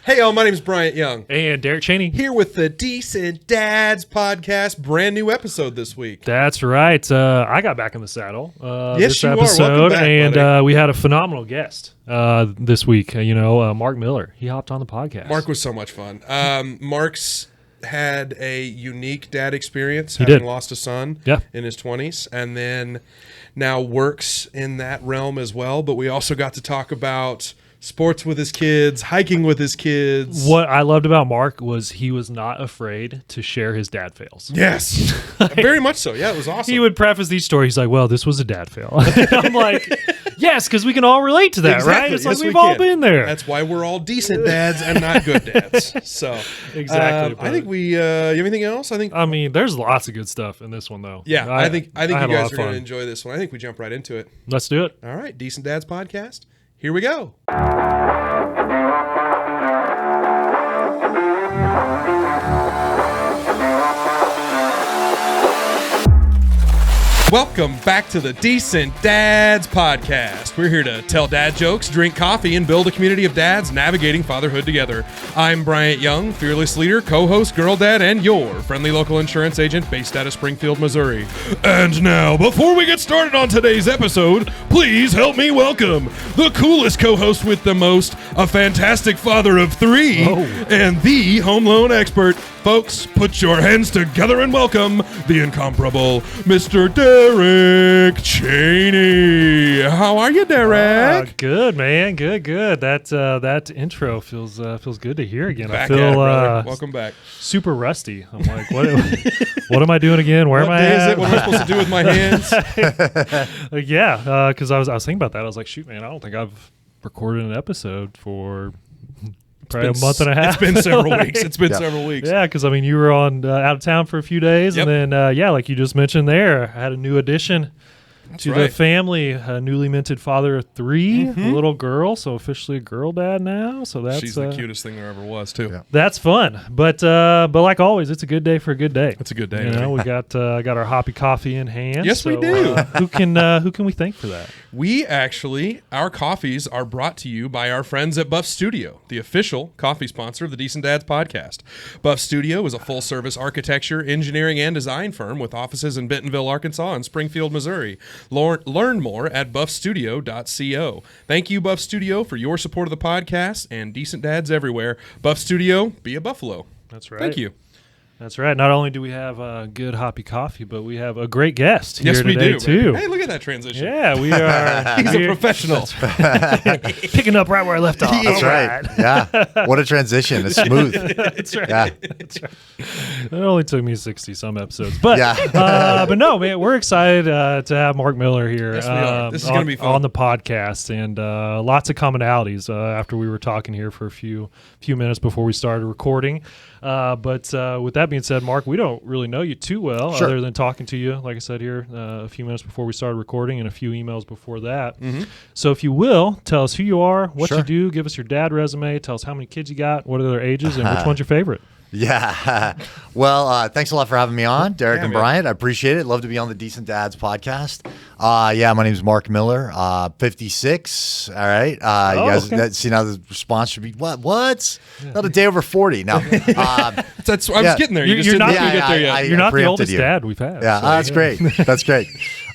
Hey, y'all, my name is Bryant Young. And Derek Chaney. Here with the Decent Dads podcast. Brand new episode this week. That's right. I got back in the saddle Yes, this you are. episode. Welcome back, and buddy. we had a phenomenal guest this week. Mark Miller. He hopped on the podcast. Mark was so much fun. Mark's had a unique dad experience, He having did. lost a son Yeah. in his 20s, and then now works in that realm as well. But we also got to talk about sports with his kids, hiking with his kids. What I loved about Mark was he was not afraid to share his dad fails. Yes, very much so. Yeah, it was awesome. He would preface each story. He's like, well, this was a dad fail. And I'm like, yes, because we can all relate to that, right? It's Yes, like we've we all can. been there. That's why we're all decent dads and not good dads. So Exactly, I think we. You have anything else? I mean, there's lots of good stuff in this one, though. Yeah, I think had you a lot guys of are going to fun. enjoy this one. I think we jump right into it. Let's do it. All right, Decent Dads podcast. Here we go. Welcome back to the Decent Dads podcast. We're here to tell dad jokes, drink coffee, and build a community of dads navigating fatherhood together. I'm Bryant Young, fearless leader, co-host, girl dad, and your friendly local insurance agent based out of Springfield, Missouri. And now, before we get started on today's episode, please help me welcome the coolest co-host with the most, a fantastic father of three, and the home loan expert. Folks, put your hands together and welcome the incomparable Mr. Derek Chaney. How are you, Derek? Good, man. Good. That intro feels good to hear again. Back I feel at it, brother. Welcome back. super rusty. I'm like, what am I doing again? Where What am I day at? is it? What am I supposed to do with my hands? Because I was thinking about that. I was like, shoot, man, I don't think I've recorded an episode for probably a month and a half. It's been several Like, weeks. It's been several weeks. Yeah, because I mean, you were on out of town for a few days, Yep. and then like you just mentioned there, I had a new addition to the right. family, a newly minted father of three, a little girl, so officially a girl dad now. So that's She's the cutest thing there ever was, too. Yeah. that's fun. But like always, it's a good day for a good day. It's a good day. You man. know, we got our hoppy coffee in hand. Yes, we so, do. who can we thank for that? Our coffees are brought to you by our friends at Buff Studio, the official coffee sponsor of the Decent Dads podcast. Buff Studio is a full-service architecture, engineering, and design firm with offices in Bentonville, Arkansas, and Springfield, Missouri. Learn more at buffstudio.co. Thank you, Buff Studio, for your support of the podcast and Decent Dads everywhere. Buff Studio, be a buffalo. That's right. Thank you. That's right. Not only do we have good hoppy coffee, but we have a great guest here Yes, we today do. too. Hey, look at that transition. Yeah, we are. He's a professional. Picking up right where I left off. That's All right. Yeah. What a transition. It's smooth. That's right. Yeah. That's right. It only took me 60 some episodes, but Yeah. but no, man, we're excited to have Mark Miller here. Yes, we are. This is gonna be fun. on the podcast, and lots of commonalities. After we were talking here for a few minutes before we started recording, but with that being said, Mark, we don't really know you too well, Sure. other than talking to you, like I said here, a few minutes before we started recording, and a few emails before that. So, if you will, tell us who you are, what Sure. you do, give us your dad resume, tell us how many kids you got, what are their ages, and which one's your favorite. Yeah. Well, thanks a lot for having me on, Derek and man. Bryant. I appreciate it. Love to be on the Decent Dads podcast. Yeah, my name is Mark Miller, 56. All right. You guys okay. see now the response should be, what? Not a day over 40. No. That's I was Yeah. getting there. You You're just didn't not- let me get there yet. You're not the preempted oldest you. dad we've had. Yeah, so, that's great. That's great.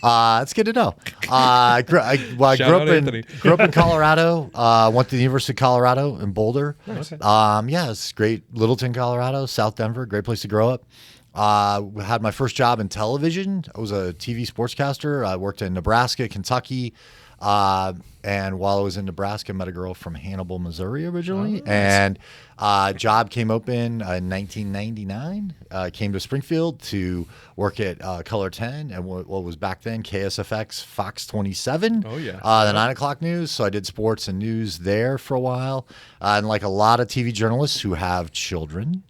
It's good to know. I grew Shout up out in Anthony. Colorado. Went to the University of Colorado in Boulder. Yeah, it's great. Littleton, Colorado, South Denver, great place to grow up. Had my first job in television. I was a TV sportscaster. I worked in Nebraska, Kentucky. And while I was in Nebraska, I met a girl from Hannibal, Missouri originally. And job came open in 1999. Came to Springfield to work at Color 10 and what was back then KSFX Fox 27. Oh, yeah. The 9 o'clock news. So I did sports and news there for a while. And like a lot of TV journalists who have children,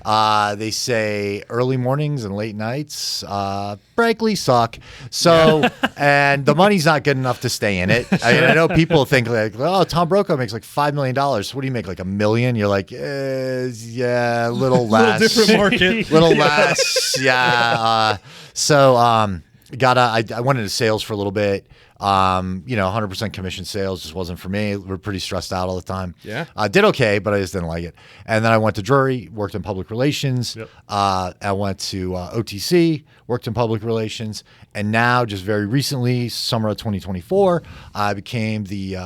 they say early mornings and late nights, frankly, suck. So, and the money's not good enough to stay in it. I mean, I know people think like, oh, Tom Brokaw makes like $5 million. So what do you make, like $1 million? You're like, yeah, a little less. Little different market. Little less. Yeah. I went into sales for a little bit. 100% commission sales just wasn't for me. We were pretty stressed out all the time. Yeah. I did okay, but I just didn't like it. And then I went to Drury, worked in public relations. Yep. I went to OTC, worked in public relations. And now, just very recently, summer of 2024, I became the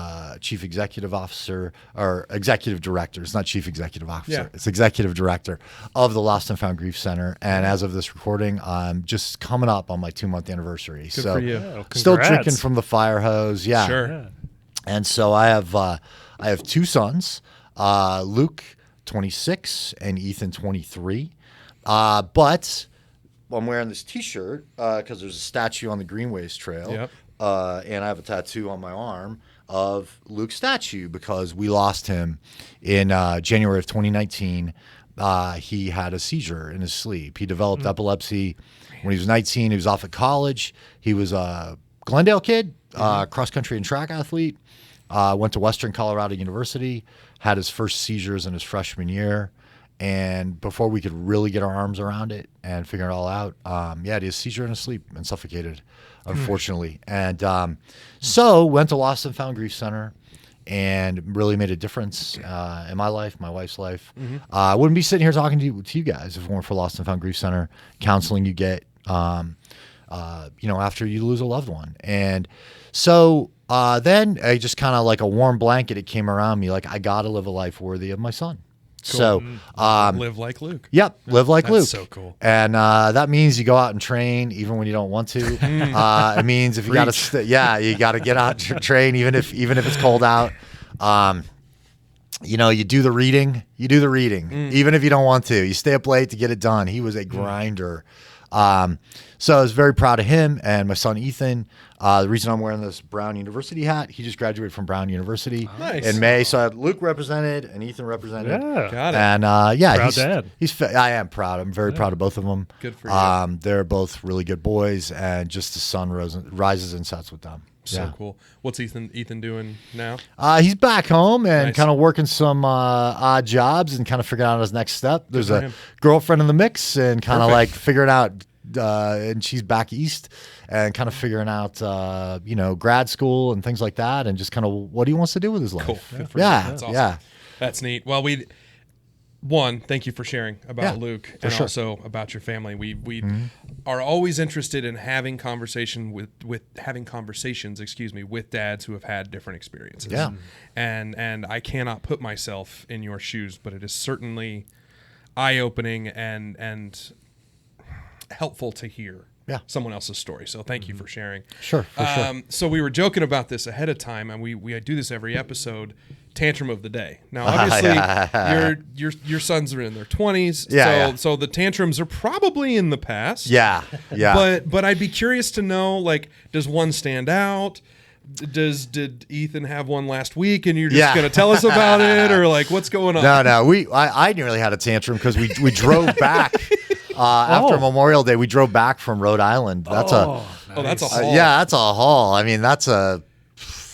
chief executive officer or executive director. It's not chief executive officer. Yeah. It's executive director of the Lost and Found Grief Center. And as of this recording, I'm just coming up on my 2-month anniversary. Good for you. Oh, Still congrats. drinking from the fire hose. Yeah. Sure. Yeah. And so I have 2 sons, Luke, 26, and Ethan, 23. But I'm wearing this T-shirt because there's a statue on the Greenways Trail. Yep. And I have a tattoo on my arm of Luke's statue because we lost him in January of 2019. He had a seizure in his sleep. He developed epilepsy when he was 19. He was off at college. He was a Glendale kid, cross-country and track athlete. Went to Western Colorado University, had his first seizures in his freshman year. And before we could really get our arms around it and figure it all out, he had a seizure in his sleep and suffocated, unfortunately. And so went to Lost and Found Grief Center and really made a difference in my life, my wife's life. I wouldn't be sitting here talking to you guys if it weren't for Lost and Found Grief Center, counseling you get, after you lose a loved one. And so then I just kind of like a warm blanket, it came around me, like I got to live a life worthy of my son. Cool. So, Live like Luke. Yep, live like That's Luke. so cool. And that means you go out and train even when you don't want to. It means if you got to, you got to get out and train even if it's cold out. You do the reading. Even if you don't want to. You stay up late to get it done. He was a grinder. So I was very proud of him and my son Ethan. The reason I'm wearing this Brown University hat, he just graduated from Brown University in May. So I had Luke represented and Ethan represented. Yeah. Got it. And Proud dad. I am proud. I'm very proud of both of them. Good for you. They're both really good boys, and just the sun rises and sets with them. So cool. What's Ethan doing now? He's back home and Nice. kind of working some odd jobs and kind of figuring out his next step. There's for a him. girlfriend in the mix and kind of Perfect. like figuring out, and she's back east and kind of figuring out, grad school and things like that, and just kind of what he wants to do with his life. Cool. Good for Yeah, you. That's awesome. yeah. That's neat. Well, thank you for sharing about Luke and sure. also about your family. We are always interested in having conversations with dads who have had different experiences. Yeah. And I cannot put myself in your shoes, but it is certainly eye-opening and helpful to hear someone else's story. So thank you for sharing. Sure, for sure. So we were joking about this ahead of time, and we do this every episode. Tantrum of the day. Now, obviously, your sons are in their 20s, so the tantrums are probably in the past. Yeah. But I'd be curious to know, like, does one stand out? Did Ethan have one last week, and you're just going to tell us about it, or like what's going on? No. I nearly had a tantrum because we drove back after Memorial Day. We drove back from Rhode Island. That's that's a haul. that's a haul. I mean, that's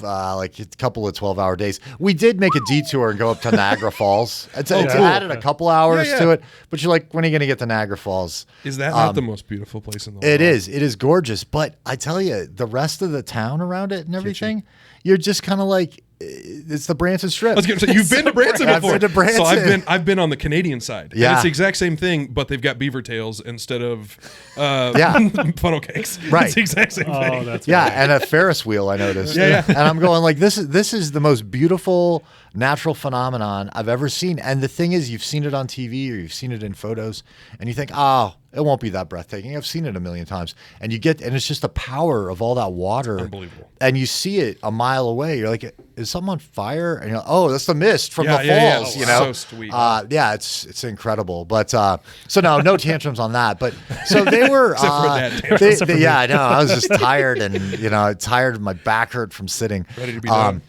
like a couple of 12-hour days. We did make a detour and go up to Niagara Falls. It's added a couple hours to it, but you're like, when are you going to get to Niagara Falls? Is that not the most beautiful place in the world? It is gorgeous, but I tell you, the rest of the town around it and everything, you're just kind of like, it's the Branson Strip. I was going to say, you've been to Branson before. I've been to Branson. So I've been on the Canadian side. Yeah. And it's the exact same thing, but they've got beaver tails instead of funnel cakes. Right. It's the exact same thing. That's and a Ferris wheel, I noticed. Yeah. And I'm going like, this is the most beautiful natural phenomenon I've ever seen. And the thing is, you've seen it on TV or you've seen it in photos, and you think, oh, it won't be that breathtaking. I've seen it a million times. And it's just the power of all that water. Unbelievable. And you see it a mile away. You're like, is something on fire? And you're like, oh, that's the mist from the falls, you know? So sweet. It's incredible. But so no tantrums on that. But so they were Except for a dad tantrum. I know. I was just tired and tired. My back hurt from sitting. Ready to be done.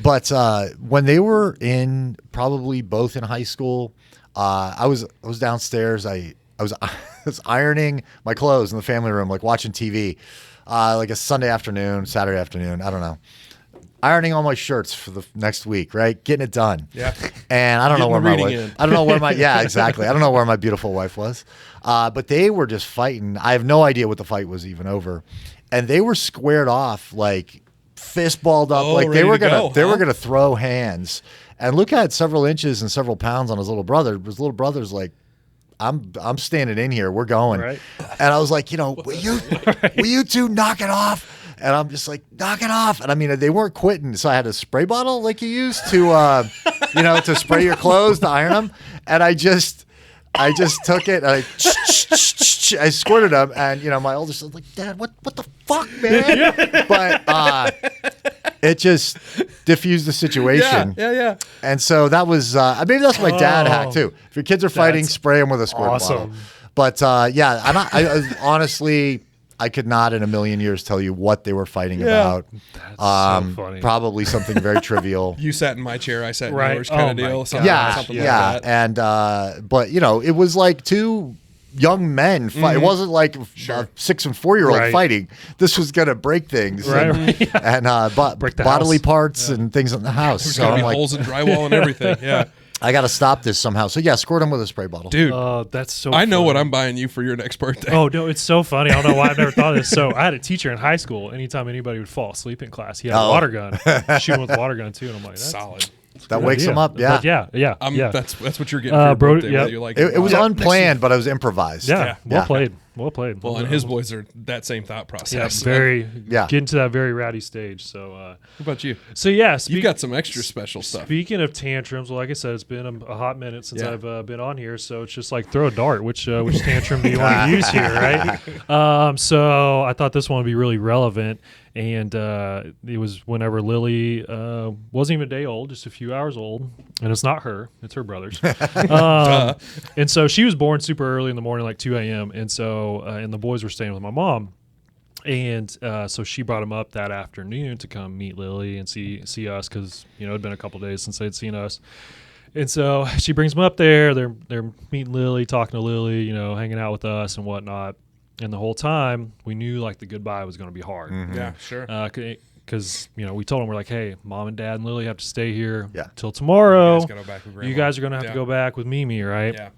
But when they were probably both in high school, I was downstairs. I was ironing my clothes in the family room, like watching TV, like a Saturday afternoon. I don't know. Ironing all my shirts for the next week, right? Getting it done. Yeah. And I don't know where my wife. I don't know where my exactly. I don't know where my beautiful wife was. But they were just fighting. I have no idea what the fight was even over, and they were squared off like fist balled up, Oh, like they ready were to gonna go, huh? throw hands. And Luke had several inches and several pounds on his little brother. His little brother's like, I'm standing in here. We're going. Right. And I was like, will you two knock it off? And I'm just like, knock it off. And I mean, they weren't quitting. So I had a spray bottle like you used to, to spray your clothes, to iron them. And I just took it and I squirted them. And, my oldest was like, Dad, what the fuck, man? But it just diffused the situation. Yeah. And so that was, maybe that's my dad hack too. If your kids are fighting, spray them with a squirt bottle. But I honestly, I could not in a million years tell you what they were fighting about. That's so funny. Probably something very trivial. You sat in my chair, I sat in Right. yours, kind Oh of my deal. God. Something like that. And but it was like two young men fight. It wasn't like a 6 and 4 year old fighting. This was gonna break things, and bodily parts and things in the house. There's So gonna I'm be like, holes in drywall and everything. Yeah, I got to stop this somehow. So yeah, squirt them with a spray bottle, dude. That's so. I know funny. what I'm buying you for your next birthday. Oh no, it's so funny. I don't know why I've never thought of this. So I had a teacher in high school. Anytime anybody would fall asleep in class, he had a water gun, shooting with a water gun too. And I'm like, that's solid. That wakes them up. Yeah, But yeah. That's what you're getting for your Brody, birthday. Whether you like it was or not. unplanned, but it was improvised. Yeah. Well played. Well played. Well, and his boys are that same thought process. Getting to that very rowdy stage. So, What about you? so yeah, You've got some extra special stuff. Speaking of tantrums, well, like I said, it's been a hot minute since I've been on here, so it's just like throw a dart. Which tantrum do you want to use here, right? So I thought this one would be really relevant, and it was whenever Lily wasn't even a day old, just a few hours old, and it's not her, it's her brother's. And so she was born super early in the morning, like 2 a.m., and so and the boys were staying with my mom. And so she brought him up that afternoon to come meet Lily and see us because it'd been a couple days since they'd seen us. And so she brings him up there. They're meeting Lily, talking to Lily, hanging out with us and whatnot. And the whole time we knew like the goodbye was going to be hard. Mm-hmm. Yeah, sure. Because we told them, we're like, hey, Mom and Dad and Lily have to stay here till You tomorrow. guys gotta go back with Grandma. You guys are going to have to go back with Mimi, right? Yeah.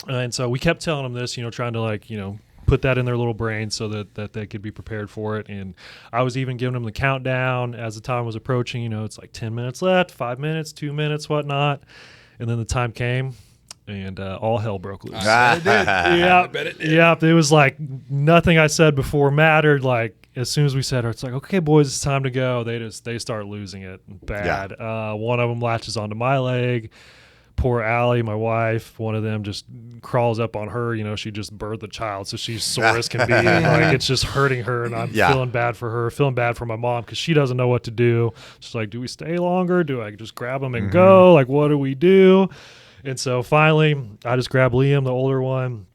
And so we kept telling them this, trying to put that in their little brain so that they could be prepared for it. And I was even giving them the countdown as the time was approaching. It's like 10 minutes left, 5 minutes, 2 minutes, whatnot. And then the time came, and all hell broke loose. I bet it did. Yeah, I bet it did. Yeah, it was like nothing I said before mattered. Like as soon as we said, it's like, okay, boys, it's time to go. They start losing it bad. One of them latches onto my leg. Poor Allie, my wife, one of them just crawls up on her. She just birthed the child, so she's sore as can be. Like it's just hurting her, and I'm feeling bad for her, feeling bad for my mom because she doesn't know what to do. She's like, do we stay longer? Do I just grab them and go? Like, what do we do? And so finally, I just grab Liam, the older one,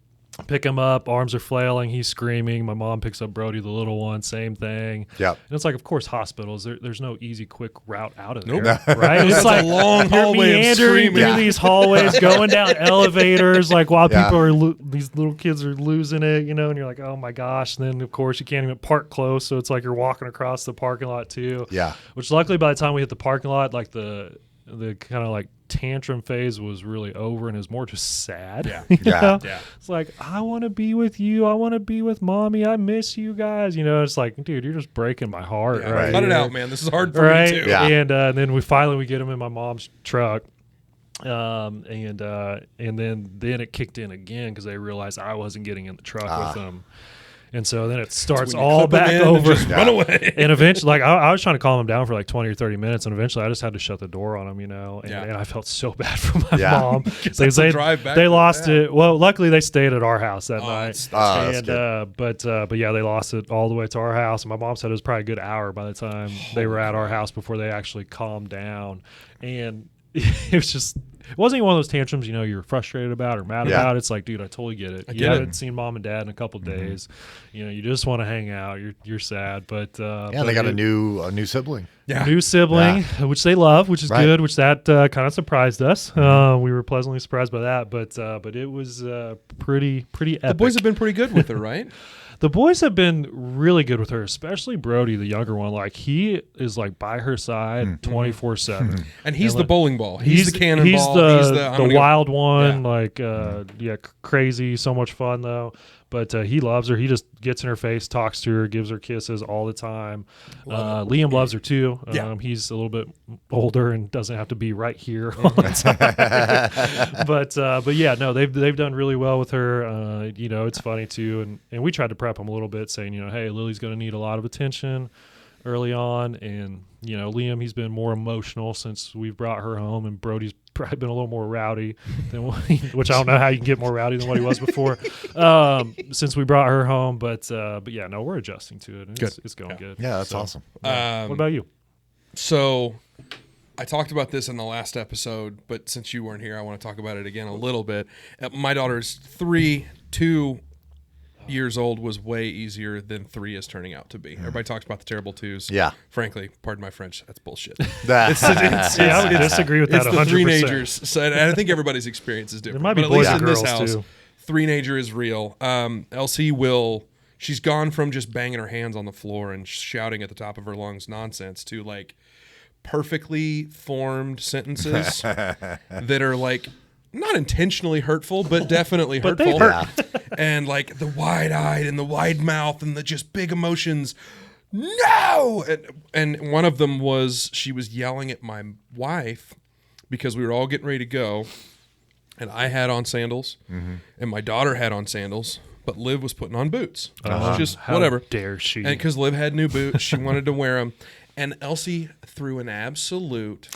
pick him up. Arms are flailing. He's screaming. My mom picks up Brody, the little one. Same thing. Yep. And it's like, of course, hospitals. There's no easy, quick route out of there, Nope. right? It's like a long you're hallway of meandering screaming. through these hallways, going down elevators, like while people are these little kids are losing it, and you're like, oh my gosh. And then of course you can't even park close, so it's like you're walking across the parking lot too. Yeah. Which luckily by the time we hit the parking lot, like the kind of like tantrum phase was really over and is more just sad. Yeah. Yeah. It's like, I want to be with you. I want to be with Mommy. I miss you guys. It's like, dude, you're just breaking my heart. Yeah, right cut it here. out, man. This is hard for Right. me too. Yeah. And then we get him in my mom's truck. And then it kicked in again because they realized I wasn't getting in the truck with them. And so then it starts When you all clip 'em back in and over. just run away. And eventually, like I was trying to calm him down for like 20 or 30 minutes, and eventually I just had to shut the door on him, and I felt so bad for my mom. That's the drive back they to lost that. it. Well, luckily they stayed at our house that night. that's And good. but yeah, they lost it all the way to our house. And my mom said it was probably a good hour by the time they were at our house before they actually calmed down. And it was just, it wasn't even one of those tantrums, you're frustrated about or mad about. It's like, dude, I totally get it. You haven't seen Mom and Dad in a couple days. You just want to hang out. You're sad, but They got a new sibling. Yeah. new sibling, which they love, which is good. Which that kind of surprised us. We were pleasantly surprised by that, but it was pretty epic. The boys have been pretty good with her, right? The boys have been really good with her, especially Brody, the younger one. Like he is like by her side 24/7. And he's And the bowling ball. He's the cannonball. He's I'm the gonna wild one. Yeah. Like crazy, so much fun though. But he loves her. He just gets in her face, talks to her, gives her kisses all the time. Liam loves her too. He's a little bit older and doesn't have to be right here all the time. But yeah, no, they've done really well with her. It's funny too, and we tried to prep them a little bit, saying, hey, Lily's going to need a lot of attention early on, and Liam, he's been more emotional since we've brought her home, and Brody's probably been a little more rowdy than which I don't know how you can get more rowdy than what he was before since we brought her home, but yeah, no, we're adjusting to it. It's going good. Yeah, that's awesome. What about you? So I talked about this in the last episode, but since you weren't here, I want to talk about it again a little bit. My daughter's 3, 2 years old was way easier than 3 is turning out to be. Everybody talks about the terrible 2s. Yeah. Frankly, pardon my French, that's bullshit. I would disagree with that 100%. It's the 3-nagers. So, and I think everybody's experience is different. There might be but at boys least and in this girls house, too. 3-nager is real. Elsie she's gone from just banging her hands on the floor and shouting at the top of her lungs nonsense to like perfectly formed sentences that are like not intentionally hurtful, but definitely But hurtful. they hurt. And like the wide-eyed and the wide mouth and the just big emotions. No! And one of them was she was yelling at my wife because we were all getting ready to go, and I had on sandals, and my daughter had on sandals, but Liv was putting on boots. Just How whatever. dare she? And because Liv had new boots, she wanted to wear them. And Elsie threw an absolute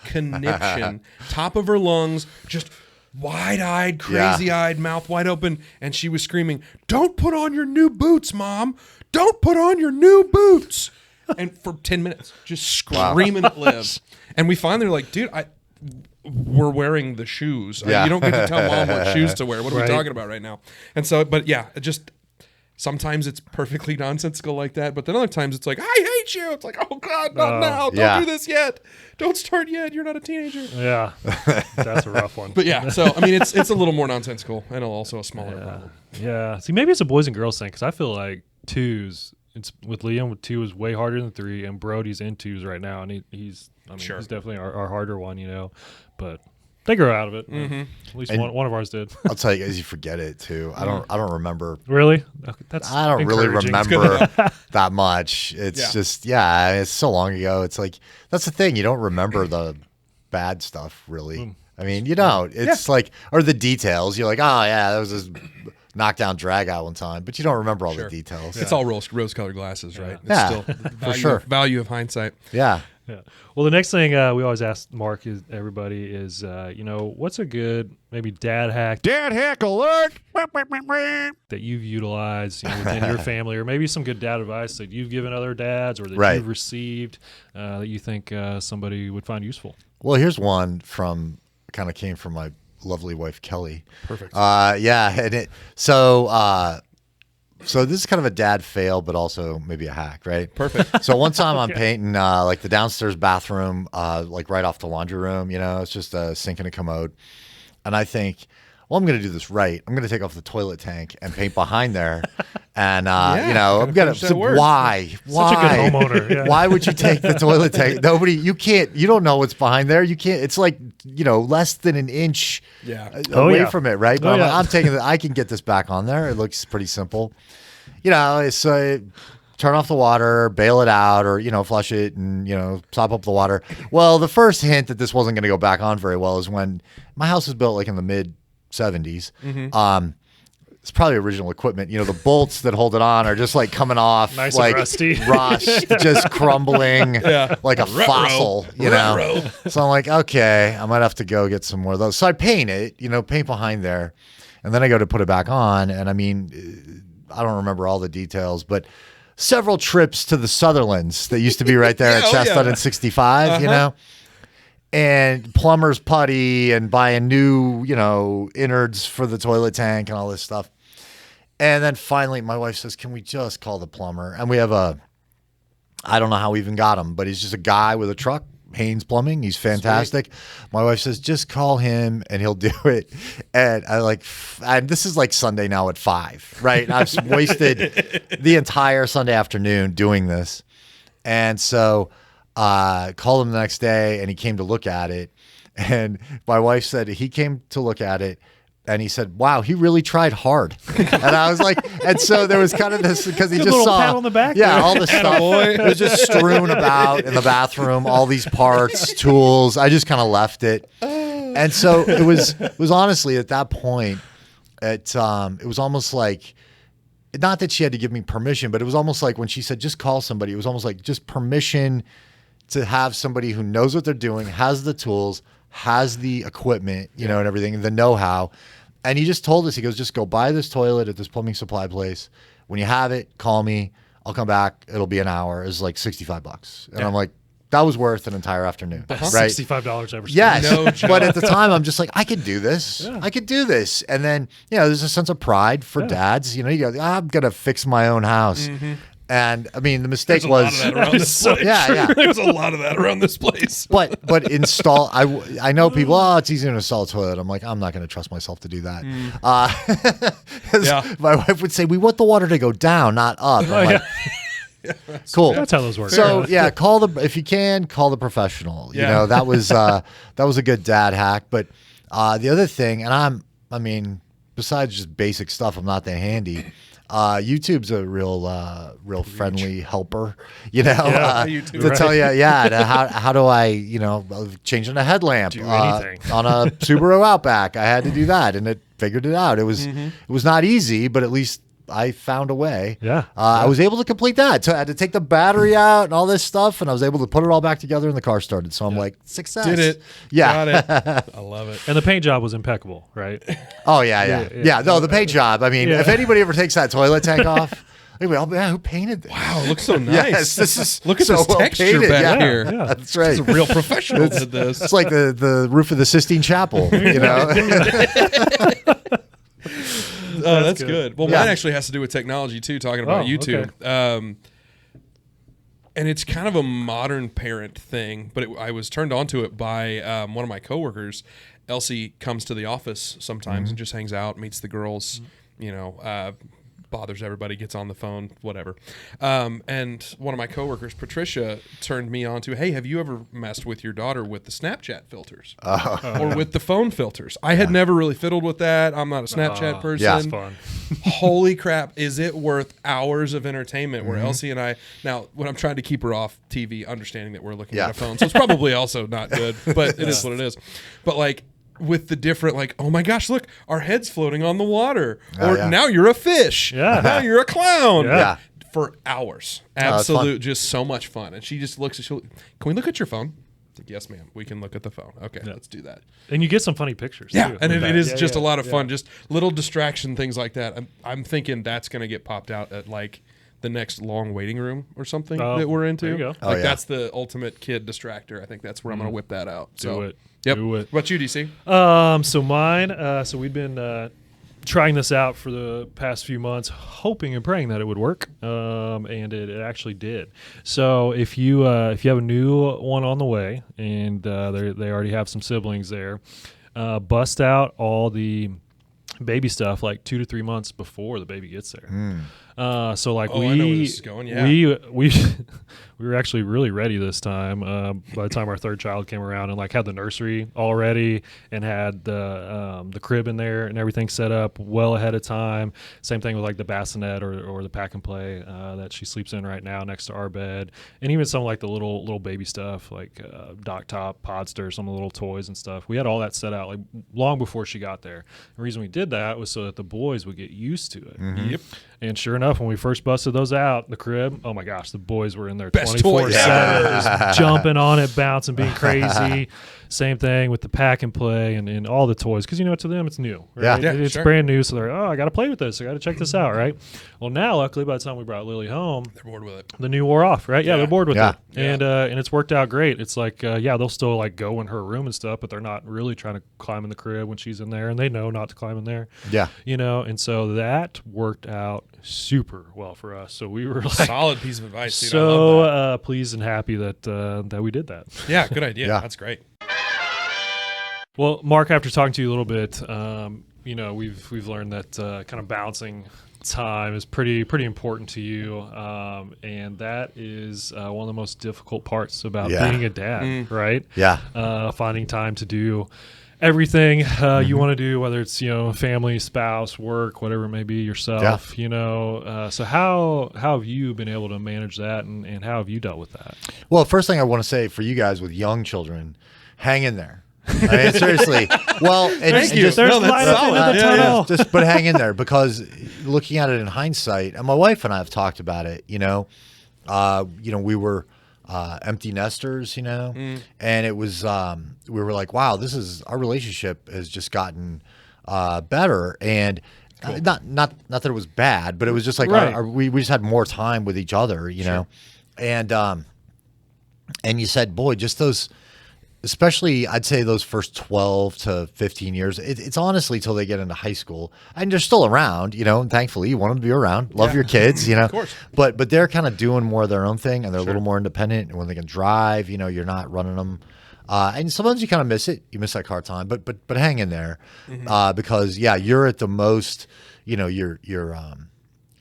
conniption, top of her lungs, just wide-eyed, crazy-eyed, mouth wide open, and she was screaming, "Don't put on your new boots, Mom! Don't put on your new boots!" And for 10 minutes, just screaming at Liv. And we finally were like, dude, we're wearing the shoes. Yeah. You don't get to tell Mom what shoes to wear. What are we Right. talking about right now? And so, but yeah, just... Sometimes it's perfectly nonsensical like that, but then other times it's like, I hate you. It's like, oh God, not now. Don't do this yet. Don't start yet. You're not a teenager. Yeah, that's a rough one. But yeah, so I mean, it's a little more nonsensical and also a smaller problem. Yeah. See, maybe it's a boys and girls thing because I feel like 2s. It's with Liam. 2 is way harder than 3, and Brody's in 2s right now, and he's definitely our harder one, But they grow out of it. At least one of ours did. I'll tell you guys, you forget it too. I don't remember. Really? Okay, that's I don't really encouraging. remember that much. It's just it's so long ago. It's like that's the thing. You don't remember the bad stuff really. I mean, you don't. It's like or the details. You're like, oh yeah, that was this knockdown drag out one time, but you don't remember all the details. It's all rose-colored glasses, right? It's Yeah, still for sure. Value of hindsight. Yeah. Yeah. Well, the next thing we always ask Mark is what's a good maybe dad hack alert that you've utilized within your family, or maybe some good dad advice that you've given other dads or that Right. you've received that you think somebody would find useful. Well, here's one kind of came from my lovely wife Kelly. Perfect. And so this is kind of a dad fail, but also maybe a hack, right? Perfect. So one time I'm painting like the downstairs bathroom, like right off the laundry room. It's just a sink and a commode, and I think, well, I'm going to do this right. I'm going to take off the toilet tank and paint behind there, and I'm going to. Why? Such a good homeowner. Yeah. Why would you take the toilet tank? You don't know what's behind there. You can't. It's like less than an inch. Away from it, right? But I'm taking I can get this back on there. It looks pretty simple. It's turn off the water, bail it out, or flush it and sop up the water. Well, the first hint that this wasn't going to go back on very well is when my house was built like in the mid 70s. It's probably original equipment. The bolts that hold it on are just like coming off, nice like and rusty. rust, just crumbling like a fossil. So I'm like, okay, I might have to go get some more of those. So I paint it, paint behind there, and then I go to put it back on. And I mean, I don't remember all the details, but several trips to the Sutherlands that used to be right there at Chestnut and 65, and plumber's putty and buying new, innards for the toilet tank and all this stuff. And then finally my wife says, can we just call the plumber? And we have I don't know how we even got him, but he's just a guy with a truck, Haynes Plumbing. He's fantastic. Sweet. My wife says, just call him and he'll do it. And and this is like Sunday now at 5, right? I've wasted the entire Sunday afternoon doing this. And so called him the next day and he came to look at it. And my wife said he came to look at it And he said, "Wow, he really tried hard." And I was like, and so there was kind of this because he Good just little saw, pat on the back yeah, there. all this stuff. It was just strewn about in the bathroom, all these parts, tools. I just kind of left it, and so it was honestly at that point, it was almost like, not that she had to give me permission, but it was almost like when she said, "Just call somebody." It was almost like just permission to have somebody who knows what they're doing, has the tools, has the equipment, you know, and everything, the know-how. And he just told us, he goes, "Just go buy this toilet at this plumbing supply place. When you have it, call me. I'll come back. It'll be an hour." It was like $65. And I'm like, that was worth an entire afternoon. Right? $65 ever spent. Yes. No joke. But at the time, I'm just like, I could do this. Yeah. I could do this. And then, you know, there's a sense of pride for dads. You know, you go, I'm going to fix my own house. And I mean, the mistake There's a lot was, of that around this place. yeah. There's a lot of that around this place. but install. I know people. Oh, it's easy to install a toilet. I'm like, I'm not going to trust myself to do that. Yeah. My wife would say, "We want the water to go down, not up." I'm like, cool. That's how those work. So yeah, if you can, call the professional. You Yeah. know, that was a good dad hack. But the other thing, and I mean, besides just basic stuff, I'm not that handy. YouTube's a real friendly helper, you know, YouTube, to right. tell you, how do I, you know, changing a headlamp Do anything. on a Subaru Outback. I had to do that, and it figured it out. It was not easy, but at least I found a way. Yeah. I was able to complete that. So I had to take the battery out and all this stuff, and I was able to put it all back together, and the car started. So I'm like, success. Did it. Yeah. Got it. I love it. And the paint job was impeccable, right? Oh, yeah. No, the paint job. I mean, if anybody ever takes that toilet tank off, anyway, oh, man, who painted this? Wow, it looks so nice. Yes, this is Look at so this well texture painted. back Yeah. here. Yeah. That's right. It's a real professional did this. It's like the roof of the Sistine Chapel, you know? That's good. Well, Yeah. mine actually has to do with technology too, talking about Oh, YouTube. okay. And it's kind of a modern parent thing, but I was turned on to it by one of my coworkers. Elsie comes to the office sometimes and just hangs out, meets the girls, you know, bothers everybody, gets on the phone, whatever. And one of my coworkers, Patricia, turned me on to, hey, have you ever messed with your daughter with the Snapchat filters or with the phone filters? I had never really fiddled with that. I'm not a Snapchat person. Yeah. It's fun. Holy crap, is it worth hours of entertainment where Elsie and I, now when I'm trying to keep her off TV, understanding that we're looking at a phone, so it's probably also not good, but it is what it is. But like, with the different, like, oh my gosh, look, our head's floating on the water. Or now you're a fish. Yeah. Now you're a clown. Yeah. For hours. that's fun. Absolute, just so much fun. And she just looks, can we look at your phone? Like, yes, ma'am. We can look at the phone. Okay, let's do that. And you get some funny pictures. Yeah, too, and with it that. is Yeah, just yeah, a lot of fun. yeah. Just little distraction things like that. I'm thinking that's going to get popped out at like the next long waiting room or something that we're into. there you go. Like that's the ultimate kid distractor. I think that's where I'm going to whip that out. Do it. Yep. Do it. What about you, DC? So mine, so we've been trying this out for the past few months, hoping and praying that it would work, and it actually did. So if you have a new one on the way, and they already have some siblings there, bust out all the baby stuff like 2 to 3 months before the baby gets there. So like I know where this is going. Yeah. we were actually really ready this time. By the time our third child came around, and like had the nursery all ready and had the crib in there and everything set up well ahead of time. Same thing with like the bassinet or the pack and play that she sleeps in right now next to our bed, and even some like the little baby stuff like dock top, podster, some of the little toys and stuff. We had all that set out like long before she got there. The reason we did that was so that the boys would get used to it. Yep. And sure enough, when we first busted those out, the crib, oh my gosh, the boys were in there Best 24/7, toys ever. just jumping on it, bouncing, being crazy. Same thing with the pack and play and all the toys, because, you know, to them it's new. Right? Yeah. It's Sure. brand new, so they're, I got to play with this. I got to check this out, right? Well, now, luckily, by the time we brought Lily home, They're bored with it. the new wore off, right? Yeah, they're bored with Yeah. it, and it's worked out great. It's like, they'll still like go in her room and stuff, but they're not really trying to climb in the crib when she's in there, and they know not to climb in there. Yeah. You know, and so that worked out super well for us. So we were like Solid piece of advice, dude. I love that. so pleased and happy that we did that. Yeah, good idea. Yeah. That's great. Well, Mark, after talking to you a little bit, you know, we've learned that kind of balancing time is pretty important to you, and that is one of the most difficult parts about being a dad, right? Yeah. Finding time to do everything you want to do, whether it's family, spouse, work, whatever it may be, yourself. So how have you been able to manage that, and how have you dealt with that? Well, first thing I want to say for you guys with young children, hang in there. I mean, seriously. Well, Thank you. There's light at the end of the tunnel. But hang in there, because looking at it in hindsight, and my wife and I have talked about it. We were empty nesters, and it was we were like, wow, our relationship has just gotten better, and not that it was bad, but it was just like we just had more time with each other, know, and you said, boy, just those. Especially, I'd say those first 12 to 15 years, it's honestly till they get into high school. And they're still around, and thankfully you want them to be around. Love your kids, Of course. But they're kind of doing more of their own thing, and they're a little more independent. And when they can drive, you're not running them. And sometimes you kind of miss it. You miss that car time. But hang in there, because, you're at the most,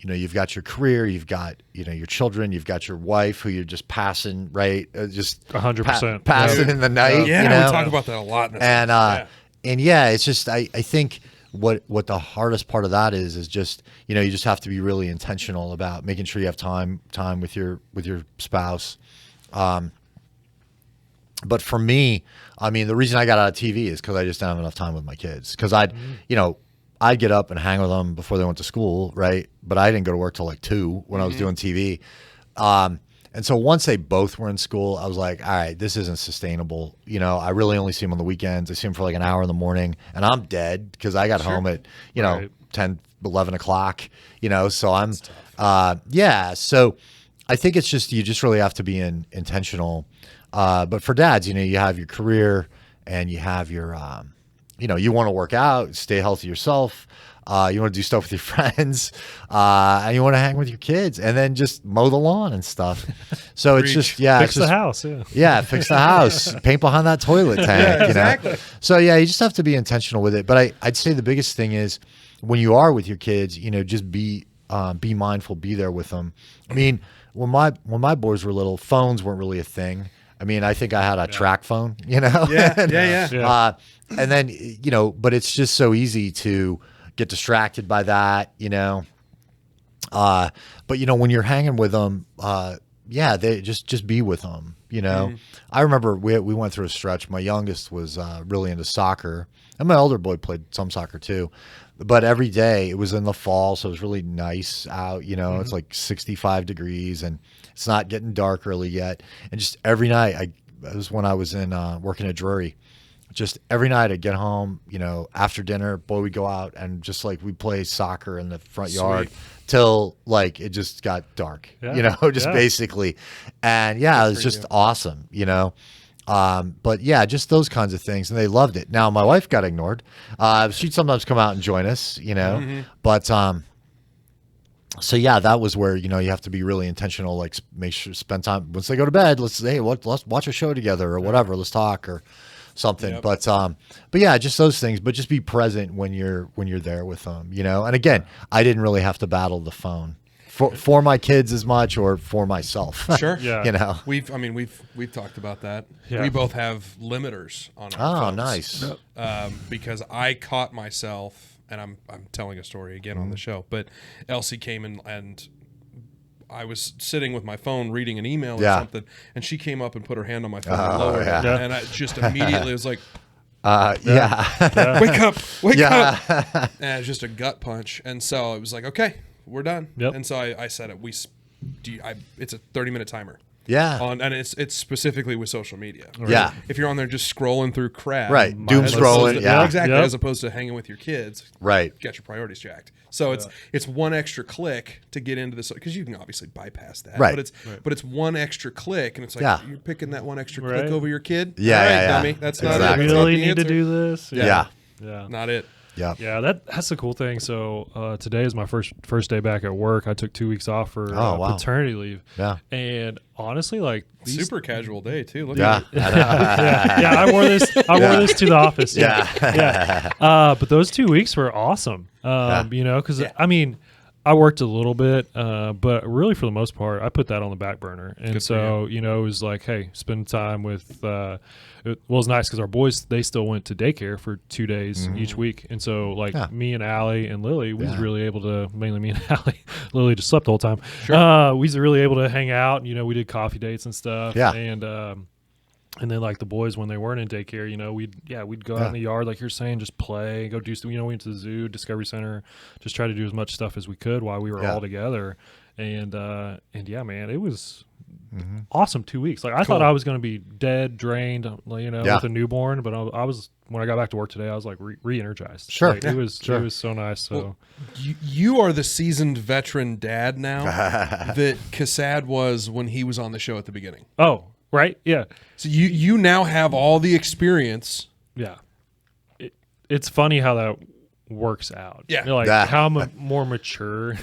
you've got your career, you've got, your children, you've got your wife who you're just passing, right? Just 100% passing in the night. Yeah, we talk about that a lot. It's just, I think what the hardest part of that is just, you just have to be really intentional about making sure you have time with your spouse. But for me, I mean, the reason I got out of TV is because I just didn't have enough time with my kids. Because I'd get up and hang with them before they went to school, right? But I didn't go to work till like 2 when I was doing TV. And so once they both were in school, I was like, all right, this isn't sustainable. I really only see them on the weekends. I see them for like an hour in the morning, and I'm dead because I got home at, 10, 11 o'clock, so I'm, So I think it's just, you just really have to be intentional. But for dads, you have your career and you have your, you want to work out, stay healthy yourself. You want to do stuff with your friends, and you want to hang with your kids, and then just mow the lawn and stuff. So it's just, fix the house. Fix the house, paint behind that toilet tank. Exactly. So you just have to be intentional with it. But I'd say the biggest thing is when you are with your kids, just be mindful, be there with them. I mean, when my boys were little, phones weren't really a thing. I mean, I think I had a track phone, Yeah. And then, but it's just so easy to get distracted by that, But, when you're hanging with them, they just be with them, I remember we went through a stretch. My youngest was really into soccer, and my older boy played some soccer too. But every day, it was in the fall, so it was really nice out, It's like 65 degrees, and it's not getting dark early yet. And just every night, it was when I was in working at Drury. Just every night I'd get home, after dinner, boy, we'd go out and just like we'd play soccer in the front yard till like it just got dark, basically. And it was just awesome, But just those kinds of things. And they loved it. Now, my wife got ignored. She'd sometimes come out and join us, But so that was where, you have to be really intentional, like make sure spend time once they go to bed. Let's watch a show together or whatever. Let's talk or something. Yep. But just those things, but just be present when you're there with them, And again, I didn't really have to battle the phone for my kids as much or for myself. Sure. Yeah. We've talked about that. Yeah. We both have limiters on our phones. Nice. Because I caught myself, and I'm telling a story again on the show, but Elsie came in and I was sitting with my phone reading an email or something, and she came up and put her hand on my phone and lowered it, and I just immediately was like, wake up. And it was just a gut punch. And so it was like, okay, we're done. Yep. And so I said it. It's a 30-minute timer. Yeah. And it's specifically with social media. Right? Yeah. If you're on there just scrolling through crap. Right. Doom scrolling. Exactly. Yep. As opposed to hanging with your kids. Right. Get your priorities jacked. So it's one extra click to get into this, because you can obviously bypass that. Right. But it's one extra click, and it's like you're picking that one extra click over your kid. Yeah. All right, yeah. dummy. That's not I it. really need to do this. Yeah. Not it. Yeah. Yeah, that's the cool thing. So today is my first day back at work. I took 2 weeks off for paternity leave. Yeah. And honestly, like super casual day too. Look yeah. at it. Yeah, I wore this to the office. Yeah. But those 2 weeks were awesome. Because I mean, I worked a little bit, but really for the most part, I put that on the back burner. And so, it was like, hey, spend time with, it was nice because our boys, they still went to daycare for 2 days each week. And so like me and Allie and Lily, we was really able to, mainly me and Allie, Lily just slept the whole time. Sure. We was really able to hang out. We did coffee dates and stuff. Yeah. And then like the boys, when they weren't in daycare, we'd go out in the yard, like you're saying, just play, go do stuff. We went to the zoo, Discovery Center, just try to do as much stuff as we could while we were all together. And yeah, man, it was awesome 2 weeks. Like I thought I was going to be dead, drained, with a newborn, but I was, when I got back to work today, I was like re-energized. Sure. Like, it was so nice. So well, you are the seasoned veteran dad now that Cassad was when he was on the show at the beginning. Oh, right. Yeah. So you now have all the experience. Yeah. It's funny how that works out. Yeah. Like how more mature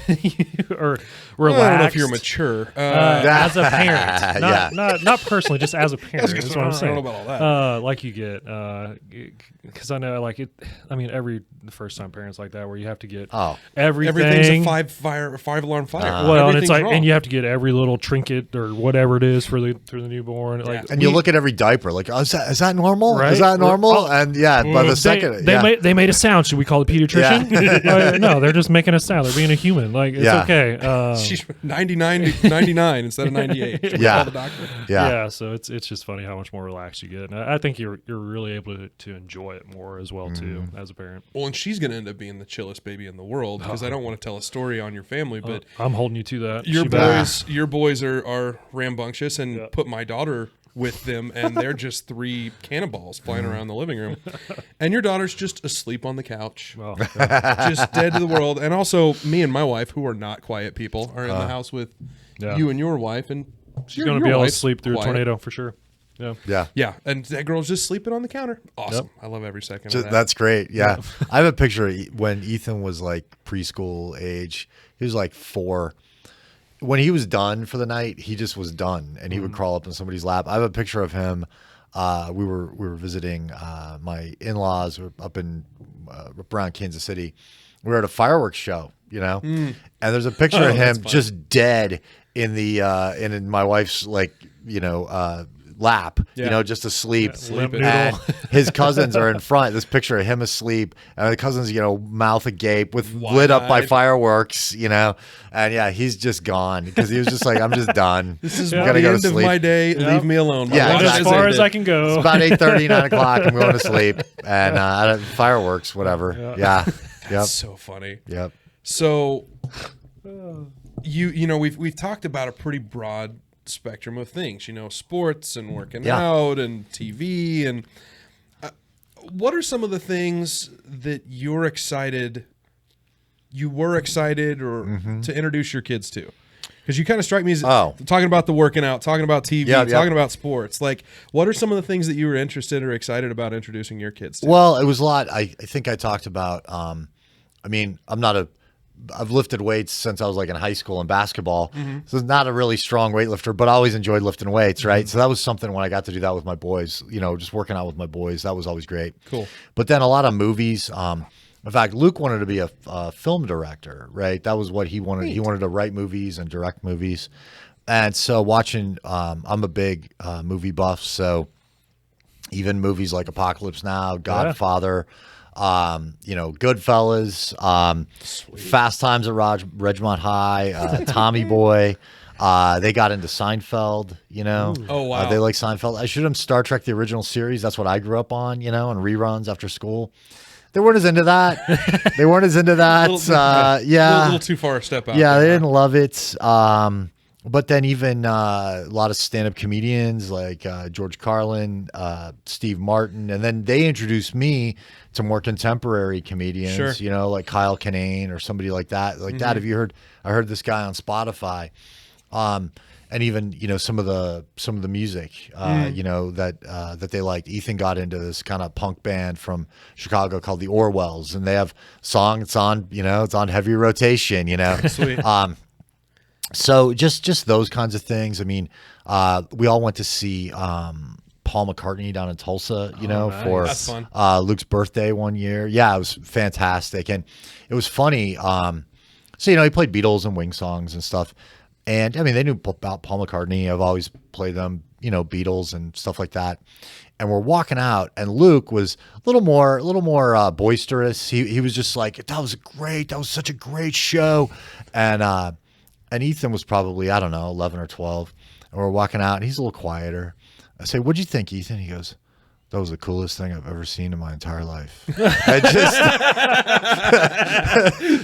or relaxed. Well, I don't know if you're mature. As a parent. Not personally, just as a parent. That's what I'm saying. I don't know about all that. Like you get, because I know like it, every first time parents like that where you have to get everything. Everything's a five alarm fire. Well, and it's like, and you have to get every little trinket or whatever it is for the newborn. Like, and you look at every diaper like, is that normal? Right? Is that normal? And by the second, they made a sound. Should we call the pediatrician? No, they're just making a sound. They're being a human. Like it's okay. She's 99 instead of 98. Should we call the doctor? Yeah. So it's just funny how much more relaxed you get. And I think you're really able to enjoy it more as well too as a parent. Well, and she's going to end up being the chillest baby in the world because I don't want to tell a story on your family, but I'm holding you to that. Your boys are rambunctious and put my daughter with them, and they're just 3 cannonballs flying around the living room. And your daughter's just asleep on the couch, just dead to the world. And also, me and my wife, who are not quiet people, are in the house with you and your wife, and she's going to be able to sleep through a tornado for sure. Yeah. And that girl's just sleeping on the counter. Awesome. I love every second of that. That's great. Yeah. I have a picture when Ethan was like preschool age. He was like 4. When he was done for the night, he just was done, and he would crawl up in somebody's lap. I have a picture of him. We were visiting my in-laws up in around Kansas City. We were at a fireworks show, and there's a picture of him just dead in the in my wife's lap, just asleep. And his cousins are in front. This picture of him asleep, and the cousins, mouth agape with lit up by fireworks, and he's just gone because he was just like, I'm just done. This is the end of my day. Leave me alone. As far as I can go. It's about 8:30, 9 o'clock. I'm going to sleep, and fireworks, whatever. Yep. That's so funny. Yep. So, we've talked about a pretty broad spectrum of things, sports and working out and TV, and what are some of the things that you were excited or to introduce your kids to? Because you kind of strike me as talking about the working out, talking about TV, talking about sports. Like, what are some of the things that you were interested or excited about introducing your kids to? Well, it was a lot. I think I talked about, I've lifted weights since I was like in high school and basketball. So it's not a really strong weightlifter, but I always enjoyed lifting weights, right? So that was something when I got to do that with my boys, just working out with my boys. That was always great. Cool. But then a lot of movies. In fact, Luke wanted to be a film director, right? That was what he wanted. Neat. He wanted to write movies and direct movies. And so watching, I'm a big movie buff. So even movies like Apocalypse Now, Godfather, Goodfellas, Fast Times at Ridgemont High, Tommy Boy. They got into Seinfeld, Oh, wow. They like Seinfeld. I showed them Star Trek, the original series. That's what I grew up on, and reruns after school. They weren't as into that. A little too far a step out. Yeah, they didn't love it. But then even a lot of stand-up comedians like George Carlin, Steve Martin, and then they introduced me to more contemporary comedians, like Kyle Kinane or somebody like that. That. Have you heard? I heard this guy on Spotify, and even some of the music, that they liked. Ethan got into this kind of punk band from Chicago called the Orwells, and they have song. It's on, it's on heavy rotation. Sweet. So just those kinds of things. I mean, we all went to see Paul McCartney down in Tulsa, nice. For That's fun. Luke's birthday one year. Yeah, it was fantastic. And it was funny. So, he played Beatles and Wing songs and stuff. And I mean, they knew about Paul McCartney. I've always played them, Beatles and stuff like that. And we're walking out, and Luke was a little more boisterous. He was just like, that was great. That was such a great show. And Ethan was probably, I don't know, 11 or 12. And we're walking out, and he's a little quieter. I say, "What'd you think, Ethan?" He goes, "That was the coolest thing I've ever seen in my entire life." And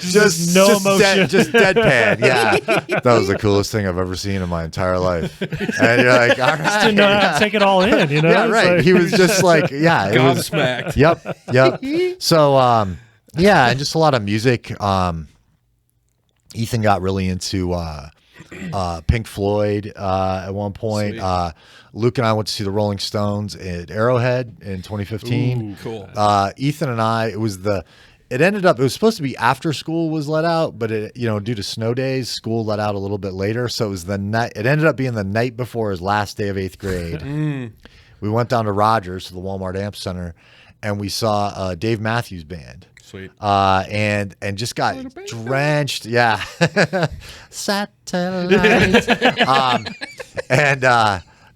just no emotion, just deadpan. Yeah, that was the coolest thing I've ever seen in my entire life. And you're like, all right, just didn't know how to take it all in, Yeah, right. He was just like, yeah, it was gobsmacked. Yep. So, yeah, and just a lot of music. Ethan got really into Pink Floyd at one point. Luke and I went to see the Rolling Stones at Arrowhead in 2015. Ooh, cool. Ethan and I, it was supposed to be after school was let out, but due to snow days, school let out a little bit later. So it was it ended up being the night before his last day of 8th grade. We went down to Rogers to the Walmart Amp Center, and we saw Dave Matthews Band. Sweet. And just got drenched. Yeah. Satellite.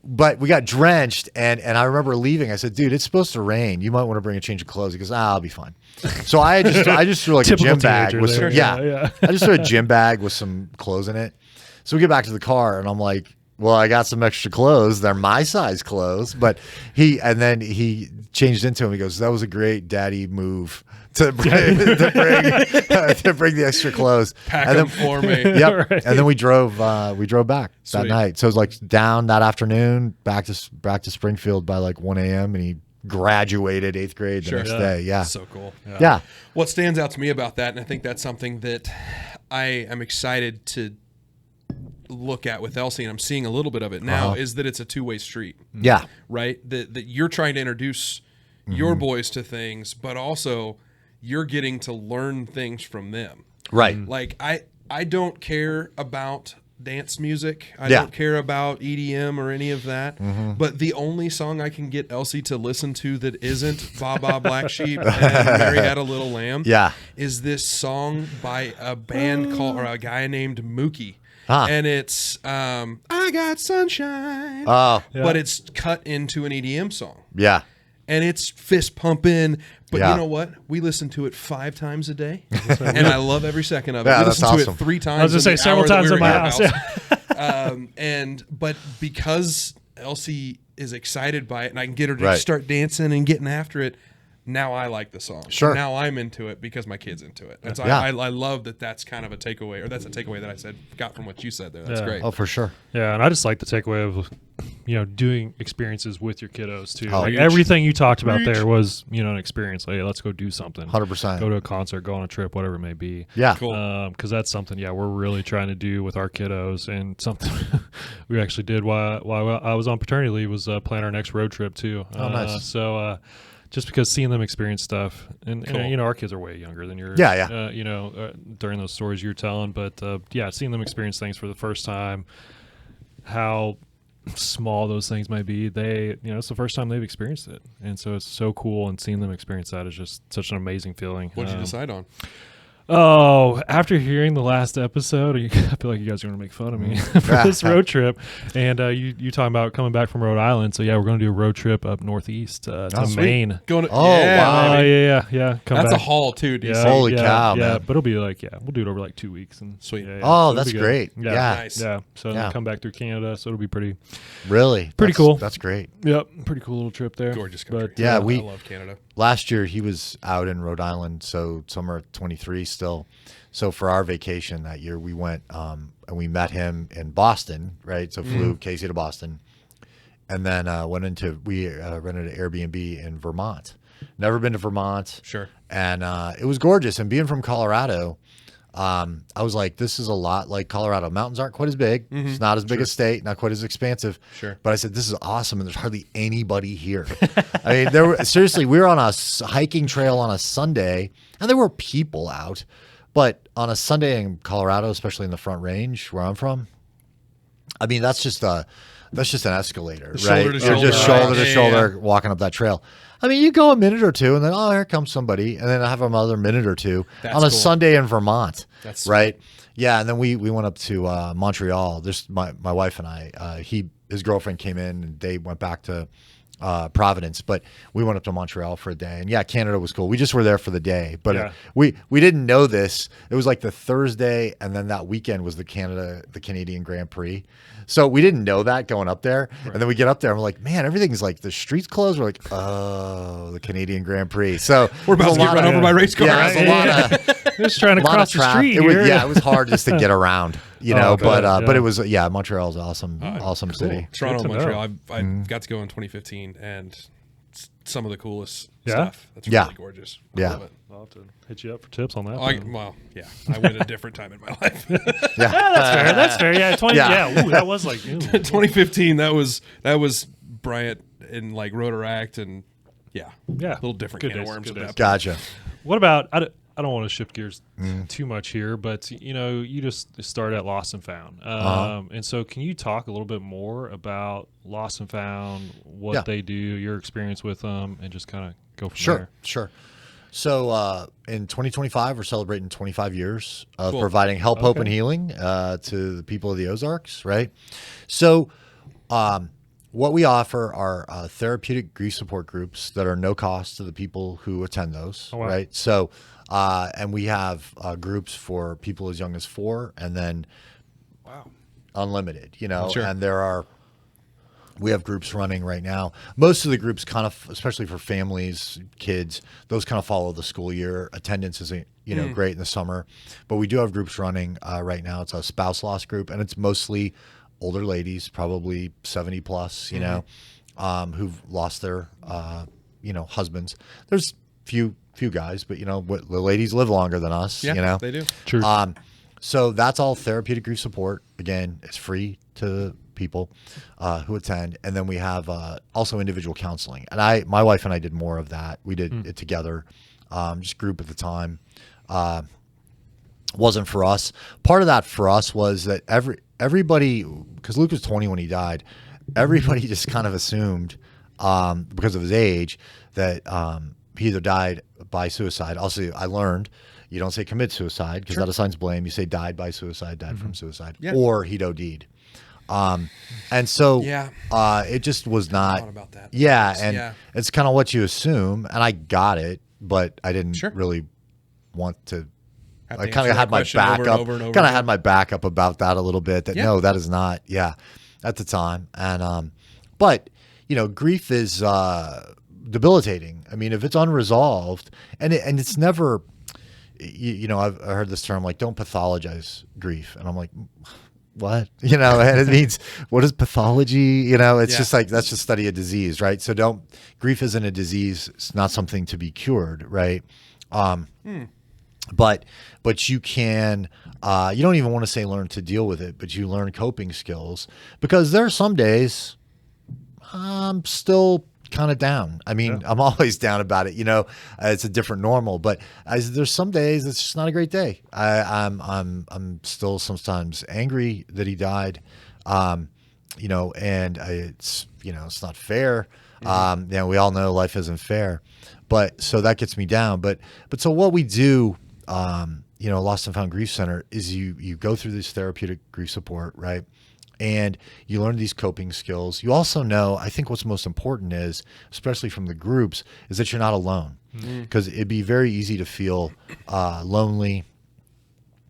But we got drenched, and I remember leaving. I said, "Dude, it's supposed to rain. You might want to bring a change of clothes." He goes, "I'll be fine." So I just threw like a gym bag with some, I just threw a gym bag with some clothes in it. So we get back to the car, and I'm like, "Well, I got some extra clothes. They're my size clothes." But he changed into them. He goes, "That was a great daddy move to bring the extra clothes." Pack them for me. Yep. Right. And then we drove back Sweet. that night. So it was like down that afternoon, back to Springfield by like 1 a.m. and he graduated 8th grade the next day. Yeah. So cool. Yeah. What stands out to me about that, and I think that's something that I am excited to look at with Elsie, and I'm seeing a little bit of it now, is that it's a two-way street. Yeah. Right? That you're trying to introduce your boys to things, but also you're getting to learn things from them. Right. Like I don't care about dance music. I don't care about EDM or any of that. But the only song I can get Elsie to listen to that isn't Ba Ba Black Sheep and Mary Had a Little Lamb is this song by a band called, or a guy named Mookie. And it's I Got Sunshine. But it's cut into an EDM song. Yeah. And it's fist pumping. But you know what? We listen to it 5 times a day. And I love every second of it. We listen to it 3 times. I was going to say several times in my house. But because Elsie is excited by it and I can get her to start dancing and getting after it, now I like the song. Sure. Now I'm into it because my kid's into it. That's I love that. That's kind of a takeaway, or that's a takeaway that I got from what you said there. That's great. Oh, for sure. Yeah, and I just like the takeaway of doing experiences with your kiddos too. Oh, like everything you talked about there was an experience. Like, hey, let's go do something. 100%. Go to a concert, go on a trip, whatever it may be. Yeah. Cool. Because that's something we're really trying to do with our kiddos, and something we actually did while I was on paternity leave was plan our next road trip too. Oh, nice. So. Just because seeing them experience stuff, and Cool. our kids are way younger than yours. Yeah. During those stories you're telling, but seeing them experience things for the first time, how small those things might be, it's the first time they've experienced it, and so it's so cool. And seeing them experience that is just such an amazing feeling. What'd you decide on? Oh, after hearing the last episode, I feel like you guys are going to make fun of me for this road trip. And you talking about coming back from Rhode Island. So, we're going to do a road trip up northeast to Maine. Going to, wow. Yeah. Come That's back. a haul, too, DC. Holy cow, man. Yeah, but it'll be like, we'll do it over like 2 weeks. And Sweet. Oh, so that's great. Yeah. Nice. Yeah. So come back through Canada. So it'll be pretty cool. That's great. Yep. Pretty cool little trip there. Gorgeous country. But, I love Canada. Last year he was out in Rhode Island, so summer of 23 still. So for our vacation that year, we went and we met him in Boston, right? So flew Casey to Boston, and then rented an Airbnb in Vermont. Never been to Vermont. Sure. And it was gorgeous. And being from Colorado, I was like, this is a lot like Colorado. Mountains aren't quite as big. It's not as big a state, not quite as expansive. Sure. But I said, this is awesome, and there's hardly anybody here. I mean, seriously, we were on a hiking trail on a Sunday, and there were people out. But on a Sunday in Colorado, especially in the Front Range where I'm from, I mean, that's just a that's just an escalator, right? Shoulder to You're shoulder, just right. shoulder to Yeah, shoulder walking up that trail. I mean, you go a minute or two, and then here comes somebody, and then I have another minute or two That's on a cool. Sunday in Vermont. That's right. Yeah, and then we went up to Montreal. This my wife and I. His girlfriend came in, and they went back to Providence, but we went up to Montreal for a day. And yeah, Canada was cool. We just were there for the day, but we didn't know this. It was like the Thursday, and then that weekend was the Canadian Grand Prix. So we didn't know that going up there. Right. And then we get up there and we're like, man, everything's like the streets closed. We're like, oh, the Canadian Grand Prix. So we're about to get run over by race cars. Yeah, there's a lot of just trying to cross the street. It was hard just to get around, but it was Montreal's awesome Cool. city. Toronto, Montreal. I got to go in 2015, and some of the coolest stuff. That's really gorgeous. I love it. I'll have to hit you up for tips on that. I went a different time in my life. That's fair. Yeah, ooh, that was like 2015. That was Bryant in like Rotaract, and a little different can of worms. Gotcha. What about I don't want to shift gears too much here, but you just started at Lost and Found, and so can you talk a little bit more about Lost and Found, what they do, your experience with them, and just kind of go from there? Sure. So in 2025, we're celebrating 25 years of providing help, hope, and healing to the people of the Ozarks, right? So what we offer are therapeutic grief support groups that are no cost to the people who attend those, right? So and we have groups for people as young as 4 and then unlimited, and we have groups running right now. Most of the groups kind of, especially for families, kids, those kind of follow the school year. Attendance isn't, great in the summer, but we do have groups running right now. It's a spouse loss group, and it's mostly older ladies, probably 70 plus, who've lost their, husbands. There's few guys, but the ladies live longer than us, they do. True. So that's all therapeutic grief support. Again, it's free to people who attend, and then we have also individual counseling. And my wife and I did more of that. We did it together, just group at the time. Wasn't for us. Part of that for us was that everybody, because Luke was 20 when he died, everybody just kind of assumed because of his age that he either died by suicide. Also, I learned you don't say commit suicide because that assigns blame. You say died by suicide, died from suicide, or he'd OD'd. And so it just was not. Thought about that. It's kind of what you assume, and I got it, but I didn't really want to. I kind of had my backup. Kind of had my backup about that a little bit. That no, that is not. At the time, and but grief is debilitating. I mean, if it's unresolved, and it's never. I've heard this term like don't pathologize grief, and I'm like. What? And it means, what is pathology? It's just like, that's just study a disease, right? So grief isn't a disease. It's not something to be cured, right? But you can, you don't even want to say learn to deal with it, but you learn coping skills because there are some days I'm still kind of down. I mean, I'm always down about it. It's a different normal, but there's some days it's just not a great day. I'm still sometimes angry that he died, and it's it's not fair. We all know life isn't fair, but so that gets me down. But so what we do, Lost and Found Grief Center is you go through this therapeutic grief support, right? And you learn these coping skills. You also know, I think what's most important is, especially from the groups, is that you're not alone. Because it'd be very easy to feel lonely.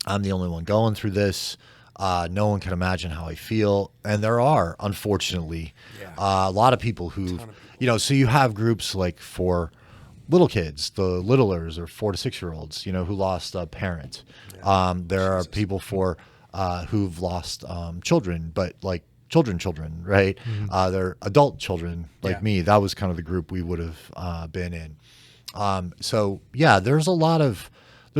I'm the only one going through this. No one can imagine how I feel. And there are, unfortunately, a lot of people who, so you have groups like for little kids, the littlers or 4 to 6 year olds, who lost a parent. There are people for who've lost children, but like children, right? They're adult children like me. That was kind of the group we would have been in. So there's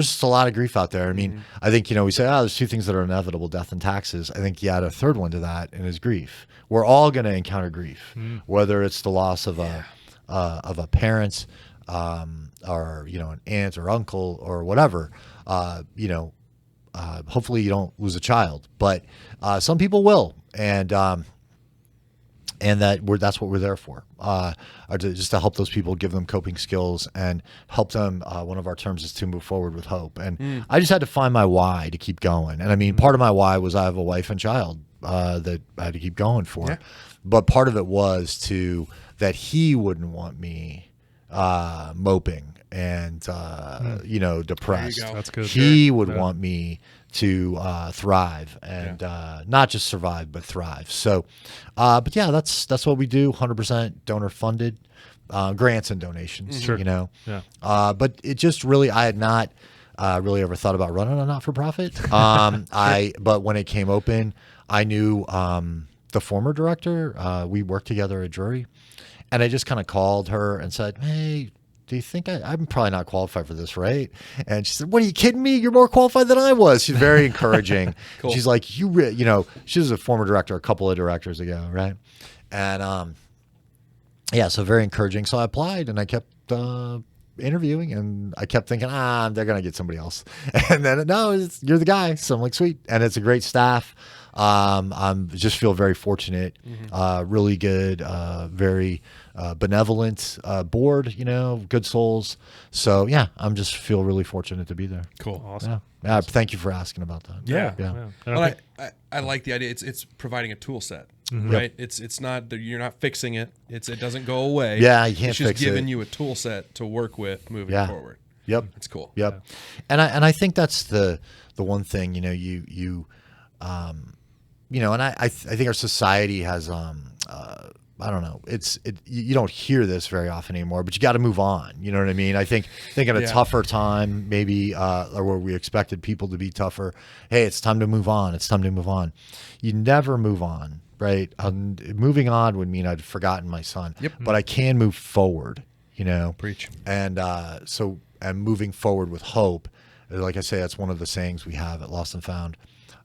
just a lot of grief out there. I mean, I think, we say, there's 2 things that are inevitable, death and taxes. I think you add a third one to that, and is grief. We're all going to encounter grief, whether it's the loss of a parent, or, an aunt or uncle or whatever, hopefully you don't lose a child, but some people will. And And that's what we're there for, just to help those people, give them coping skills, and help them. One of our terms is to move forward with hope. And I just had to find my why to keep going. And I mean, part of my why was I have a wife and child that I had to keep going for. Yeah. But part of it was that he wouldn't want me moping and depressed. That's good. He would want me to thrive and not just survive but thrive. So, but yeah, that's what we do. 100% donor funded, grants and donations. Sure. But it just really, I had not really ever thought about running a not-for-profit. But when it came open, I knew the former director. We worked together at Drury, and I just kind of called her and said, "Hey, do you think I'm probably not qualified for this, right?" And she said, "What, are you kidding me? You're more qualified than I was." She's very encouraging. Cool. She's like, she was a former director a couple of directors ago, right? And so very encouraging. So I applied, and I kept interviewing, and I kept thinking, they're gonna get somebody else. And then no, you're the guy. So I'm like, sweet. And it's a great staff. I'm just feel very fortunate, really good, very benevolent board, good souls. So yeah, I'm just feel really fortunate to be there. Cool. Awesome. Yeah. Thank you for asking about that. Yeah. Well, I like the idea. It's providing a tool set, Mm-hmm. right? It's not, you're not fixing it. It doesn't go away. Yeah, you can't It's just fix giving it. you a tool set to work with moving forward. Yep. It's cool. Yep. And I think that's the one thing, and I think our society has, I don't know, you don't hear this very often anymore, but you got to move on. You know what I mean? I think in a tougher time, maybe, or where we expected people to be tougher, hey, it's time to move on. It's time to move on. You never move on, right? Moving on would mean I'd forgotten my son, but I can move forward, Preach. And and moving forward with hope. Like I say, that's one of the sayings we have at Lost and Found.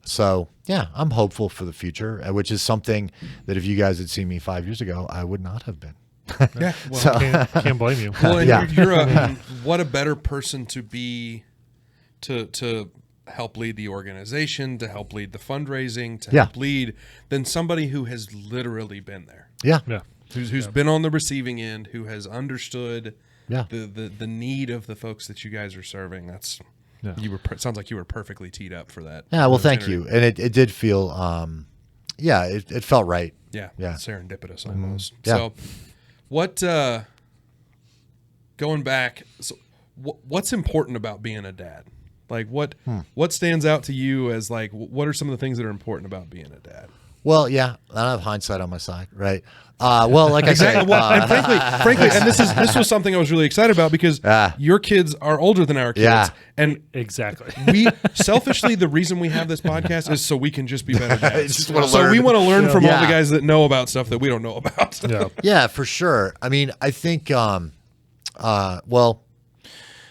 So yeah, I'm hopeful for the future, which is something that if you guys had seen me 5 years ago, I would not have been. Yeah, well, can't blame you. Well, and you're what a better person to be to help lead the organization, to help lead the fundraising, to help lead than somebody who has literally been there. Yeah. Who's been on the receiving end, who has understood the need of the folks that you guys are serving. That's sounds like you were perfectly teed up for that. Yeah, well, thank you. And it did feel, it felt right. Yeah. Serendipitous almost. Yeah. So what, going back, what's important about being a dad? Like what stands out to you as like, what are some of the things that are important about being a dad? Well, yeah, I don't have hindsight on my side, right? Well, like I said, well, and frankly, and this was something I was really excited about because your kids are older than our kids, and exactly. We selfishly, the reason we have this podcast is so we can just be better dads. We want to learn from all the guys that know about stuff that we don't know about. Yeah, for sure. I mean, I think, well,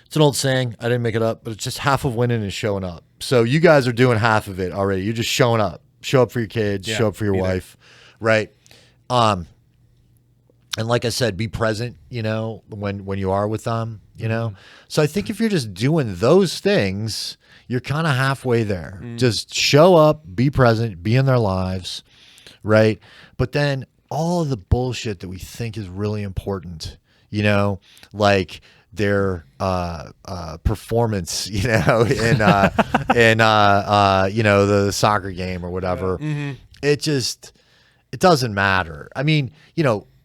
it's an old saying. I didn't make it up, but it's just half of winning is showing up. So you guys are doing half of it already. You're just showing up. Show up for your kids, show up for your wife, right? And like I said, be present, when you are with them, So I think if you're just doing those things, you're kind of halfway there. Just show up, be present, be in their lives, right? But then all of the bullshit that we think is really important, like their performance, in the soccer game or whatever. It doesn't matter. I mean,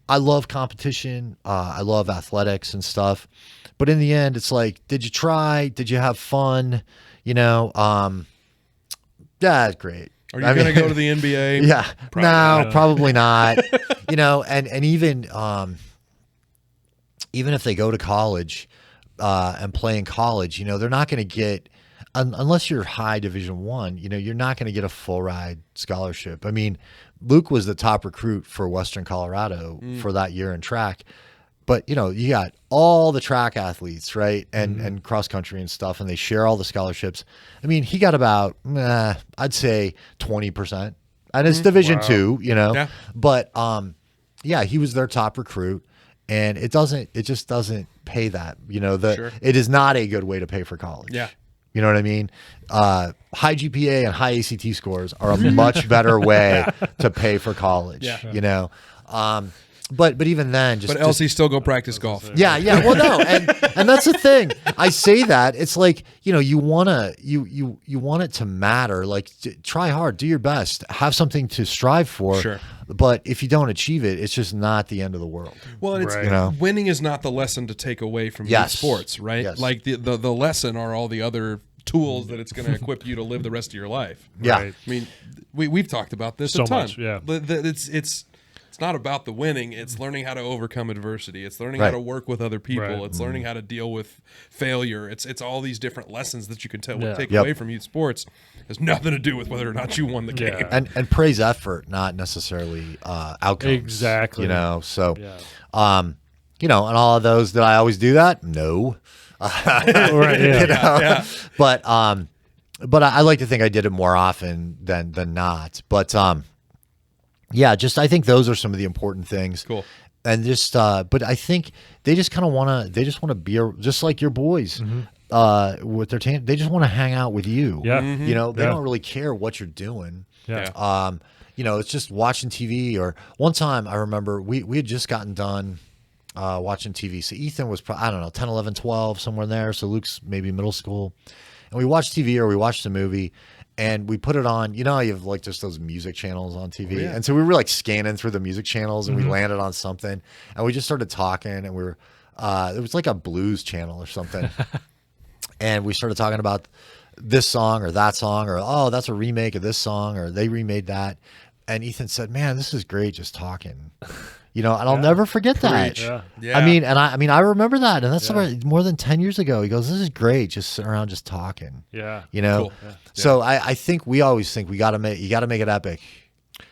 I love competition. I love athletics and stuff. But in the end, it's like, did you try? Did you have fun? That's great. Are you going to go to the NBA? Yeah. Probably not. And even if they go to college and play in college, they're not going to get, unless you're high Division I, you're not going to get a full ride scholarship. I mean, Luke was the top recruit for Western Colorado for that year in track. But, you got all the track athletes, right? And cross country and stuff, and they share all the scholarships. I mean, he got about, I'd say 20%. And it's Division II, Yeah. But, he was their top recruit. And it just doesn't pay that, it is not a good way to pay for college. Yeah. You know what I mean? High GPA and high ACT scores are a much better way to pay for college, But even then, But Elsie still go practice golf. Yeah. Well, no, and that's the thing. I say that it's like you want it to matter. Like try hard, do your best, have something to strive for. Sure. But if you don't achieve it, it's just not the end of the world. Well, and it's winning is not the lesson to take away from youth sports, right? Yes. Like the lesson are all the other tools that it's going to equip you to live the rest of your life. Yeah. Right. I mean, we've talked about this So a ton. much, yeah. But it's not about the winning. It's learning how to overcome adversity. It's learning how to work with other people. Right. It's learning how to deal with failure. It's all these different lessons that you can take Yep. away from youth sports. It has nothing to do with whether or not you won the game. And praise effort, not necessarily outcomes. Exactly. So, Yeah. and all of those, did I always do that? No. Right. Yeah. But I like to think I did it more often than not. But I think those are some of the important things. Cool. And just but I think they just kind of want to be just like your boys. With their team, they just want to hang out with you. Yeah. They don't really care what you're doing. Yeah. It's just watching TV. Or one time I remember we had just gotten done watching TV. So Ethan was I don't know 10, 11, 12 somewhere in there. So Luke's maybe middle school, and we watched TV or we watched a movie. And we put it on, you have like just those music channels on TV. And so we were like scanning through the music channels and we landed on something and we just started talking and we were, it was like a blues channel or something. And we started talking about this song or that song or, oh, that's a remake of this song or they remade that. And Ethan said, man, this is great just talking. And I'll never forget that. Yeah. I mean, I remember that, and that's more than 10 years ago. He goes, "This is great, just sitting around, just talking." Yeah. Cool. So I think we always think you got to make it epic.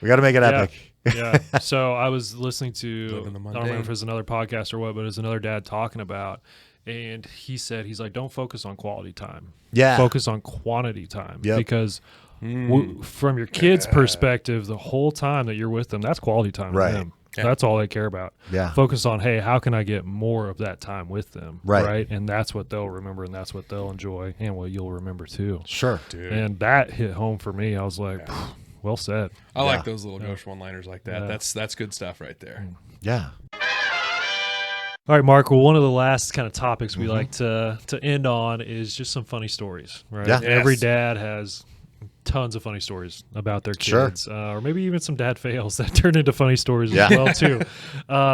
We got to make it epic. Yeah. So I was listening to, Live in the I don't remember if it was another podcast or what, but it was another dad talking about, and he said, he's like, don't focus on quality time. Yeah. Focus on quantity time. Yep. Because from your kid's perspective, the whole time that you're with them, that's quality time with them. Yeah. That's all they care about. Yeah. Focus on, hey, how can I get more of that time with them? Right. And that's what they'll remember and that's what they'll enjoy and what you'll remember too. Sure. Dude. And that hit home for me. I was like, well said. I like those little ghost one-liners like that. Yeah. That's good stuff right there. Yeah. All right, Mark. Well, one of the last kind of topics we like to end on is just some funny stories, right? Yeah. Every Yes. dad has tons of funny stories about their Sure. kids, or maybe even some dad fails that turn into funny stories Yeah. as well too.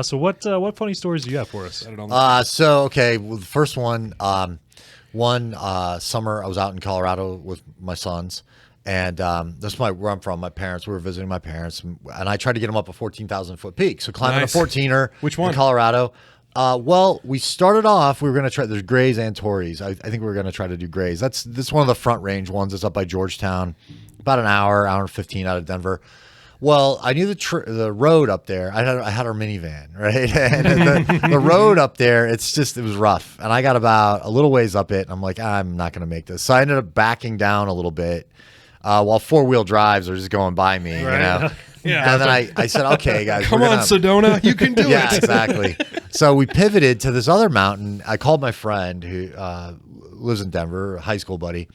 So what funny stories do you have for us? Set it on the Well, the first one, one summer I was out in Colorado with my sons, and that's where I'm from. My parents, we were visiting my parents, and I tried to get them up a 14,000 foot peak. So climbing Nice. a 14er. Which one? In Colorado. Well, we started off. We were going to try. There's Grays and Torreys. I think we were going to try to do Grays. This one of the front range ones. It's up by Georgetown, about an hour and 15 out of Denver. Well, I knew the road up there. I had our minivan, right? And the road up there, it was rough. And I got about a little ways up it. And I'm like, I'm not going to make this. So I ended up backing down a little bit while 4-wheel drives are just going by me, you know? Yeah. And then I said, okay, guys. Come on, Sedona. You can do Yeah, it. exactly. So we pivoted to this other mountain. I called my friend who lives in Denver, a high school buddy,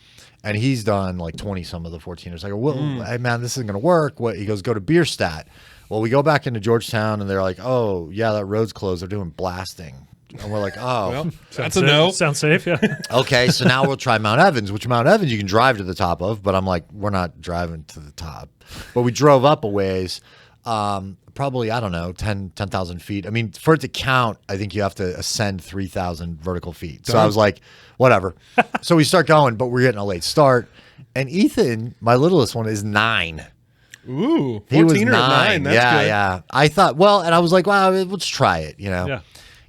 and he's done like 20 some of the 14ers. I go, well, hey, man, this isn't going to work. What? He goes, go to Bierstadt. Well, we go back into Georgetown, and they're like, oh, yeah, that road's closed. They're doing blasting. And we're like, oh. Well, that's a no. Sounds safe, yeah. Okay, so now we'll try Mount Evans, which Mount Evans you can drive to the top of, but I'm like, we're not driving to the top. But we drove up a ways, probably, I don't know, 10,000 feet. I mean, for it to count, I think you have to ascend 3,000 vertical feet. So I was like, whatever. So we start going, but we're getting a late start. And Ethan, my littlest one, is 9. Ooh, 14 He was or 9. That's yeah, good. yeah. I thought, well, and I was like, well, let's try it, you know. Yeah.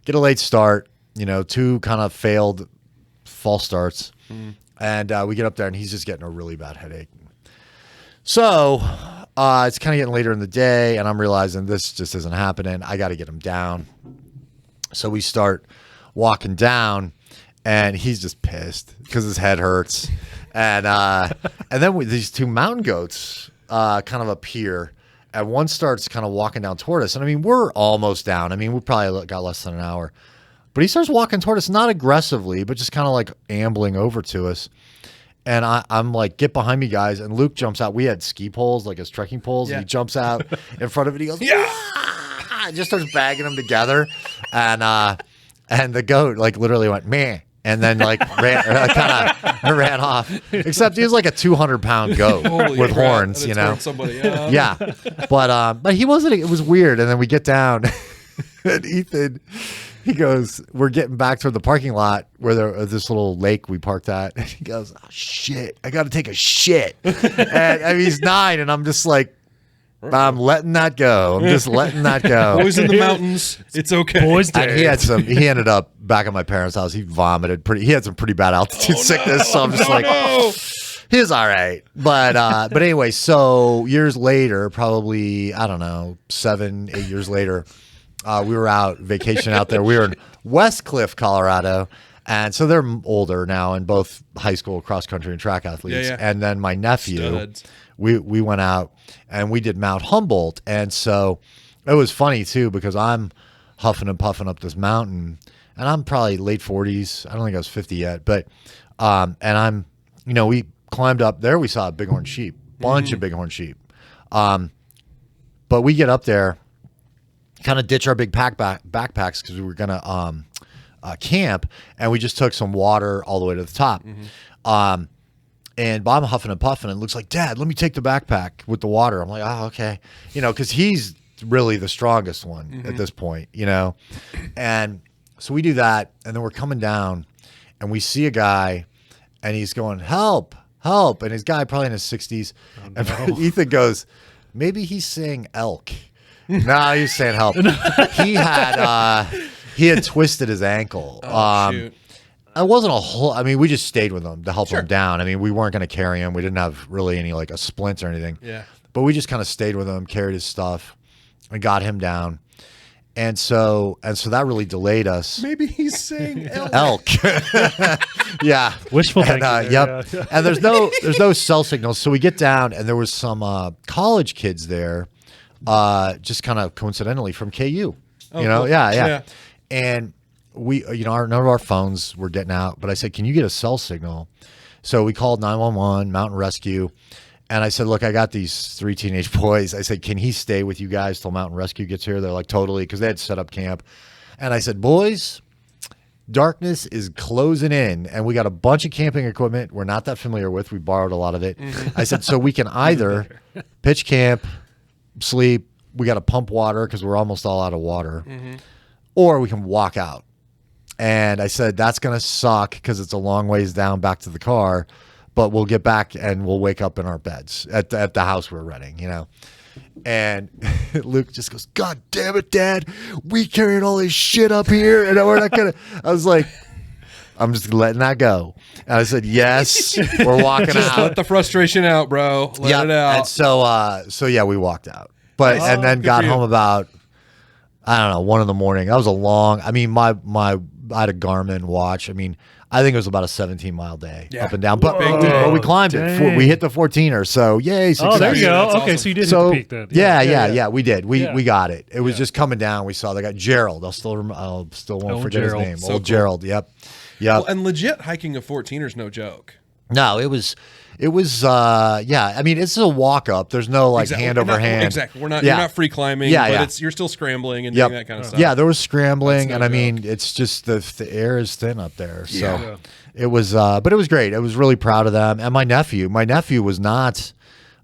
Get a late start, 2 kind of failed false starts. And we get up there, and he's just getting a really bad headache. So it's kind of getting later in the day, and I'm realizing this just isn't happening. I got to get him down. So we start walking down, and he's just pissed because his head hurts. And then these 2 mountain goats kind of appear, and one starts kind of walking down toward us. And I mean, we're almost down. I mean, we probably got less than an hour. But he starts walking toward us, not aggressively, but just kind of like ambling over to us. And I'm like, get behind me, guys. And Luke jumps out. We had ski poles, like his trekking poles. And he jumps out in front of it. He goes, yeah. just starts bagging them together, and the goat like literally went meh. And then like ran off. Except he was like a 200-pound goat with horns, you know. Somebody, yeah, but he wasn't. It was weird. And then we get down, and Ethan, he goes, "We're getting back toward the parking lot where this little lake we parked at." And he goes, "Oh shit, I got to take a shit." And I mean, he's 9, and I'm just like, I'm letting that go. I'm just letting that go. Boys in the mountains, it's okay. Boys day. And he ended up back at my parents' house. He vomited he had some pretty bad altitude sickness. So I'm just he was all right. But anyway, so years later, probably, I don't know, 7, 8 years later, we were out vacation out there. We were in West Cliff, Colorado. And so they're older now and both high school cross country and track athletes. Yeah. And then my nephew, Studs. we went out and we did Mount Humboldt. And so it was funny too, because I'm huffing and puffing up this mountain and I'm probably late 40s. I don't think I was 50 yet, but, and I'm, we climbed up there. We saw a bighorn sheep, bunch of bighorn sheep. But we get up there, kind of ditch our big backpacks because we were going to, camp, and we just took some water all the way to the top. And Bob huffing and puffing, and looks like, Dad, let me take the backpack with the water. I'm like, oh, okay. Because he's really the strongest one at this point, And so we do that, and then we're coming down, and we see a guy, and he's going, help, help. And his guy probably in his 60s. Oh, no. And Ethan goes, maybe he's saying elk. No, he's saying help. He had twisted his ankle. Shoot. It wasn't a whole. I mean, we just stayed with him to help him down. I mean, we weren't going to carry him. We didn't have really any like a splint or anything. Yeah. But we just kind of stayed with him, carried his stuff, and got him down. And so that really delayed us. Maybe he's saying elk. Elk. Yeah. Wishful thinking. Yep. Yeah. And there's no cell signals. So we get down, and there was some college kids there, just kind of coincidentally from KU. Oh, cool. Yeah. Yeah. And we, none of our phones were getting out, but I said, can you get a cell signal? So we called 911, Mountain Rescue. And I said, look, I got these 3 teenage boys. I said, can he stay with you guys till Mountain Rescue gets here? They're like, totally, because they had set up camp. And I said, boys, darkness is closing in, and we got a bunch of camping equipment we're not that familiar with. We borrowed a lot of it. I said, so we can either pitch camp, sleep. We got to pump water because we're almost all out of water. Or we can walk out. And I said, that's going to suck because it's a long ways down back to the car, but we'll get back and we'll wake up in our beds at the house we're renting, And Luke just goes, God damn it, Dad. We carried all this shit up here and we're not going to. I was like, I'm just letting that go. And I said, yes, we're walking Just out. let the frustration out, bro. Let it out. And so yeah, we walked out. But and then got home about, I don't know, 1 a.m. That was a long. I mean, I had a Garmin watch. I mean, I think it was about a 17-mile day up and down. But we climbed it. We hit the 14er. So yay! Success. Oh, there you go. That's Okay, awesome. so you did hit the peak then. Yeah, we did. We got it. It was Yeah. just coming down. We saw they got Gerald. I still won't forget Gerald. his name. So Old cool. Gerald. Yep. Well, and legit hiking a 14er is no joke. No, it was. Yeah. I mean, it's a walk up. There's no like hand over hand. Exactly. You're not free climbing. Yeah, but you're still scrambling and doing that kind of stuff. Yeah, there was scrambling, That's and no I joke. mean, it's just the air is thin up there. So Yeah. it was, but it was great. I was really proud of them. And my nephew was not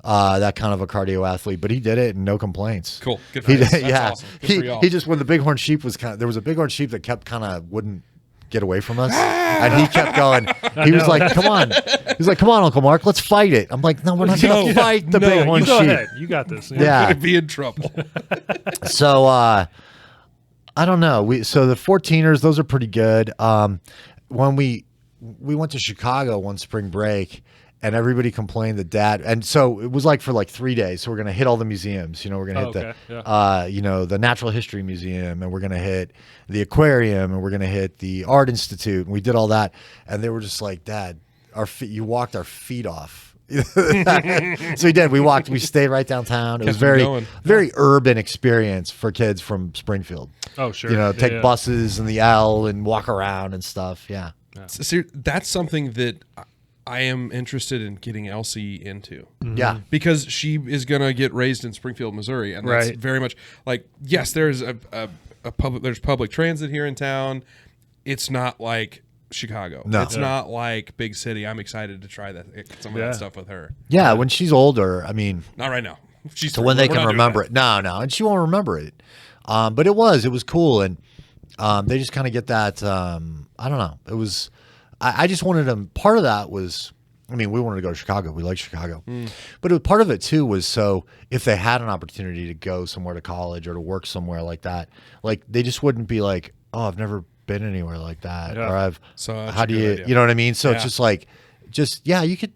that kind of a cardio athlete, but he did it and no complaints. Cool. Good for him. That's Yeah, awesome. Good for y'all. he just when the bighorn sheep was there was a bighorn sheep that kept kind of wouldn't get away from us, and he kept going. He was like, "Come on!" He's like, "Come on, Uncle Mark, let's fight it." I'm like, "No, we're not going to fight the bighorn You sheep." go ahead. You got this. Yeah. Could be in trouble. So I don't know. So the 14ers, those are pretty good. When we went to Chicago one spring break, and everybody complained that Dad, and so it was like for like 3 days. So we're gonna hit all the museums. We're gonna hit the Natural History Museum, and we're gonna hit the aquarium, and we're gonna hit the Art Institute, and we did all that. And they were just like, Dad, you walked our feet off. So we did. We stayed right downtown. It was very urban experience for kids from Springfield. Oh, sure. Take buses and the L and walk around and stuff. Yeah. So that's something that I am interested in getting Elsie into. Yeah. Because she is going to get raised in Springfield, Missouri. And that's very much like, yes, there's there's public transit here in town. It's not like Chicago. No. It's not like big city. I'm excited to try some of that stuff with her. Yeah, when she's older, I mean. Not right now. So when they can remember it. No, and she won't remember it. But it was cool. And they just kind of get that, I don't know. It was, I just wanted them, part of that was, I mean, we wanted to go to Chicago. We like Chicago. But part of it, too, was so if they had an opportunity to go somewhere to college or to work somewhere like that, like they just wouldn't be like, oh, I've never been anywhere like that. Yeah. Or I've, Such how a do good you, idea. you know what I mean? So Yeah. it's just like, you could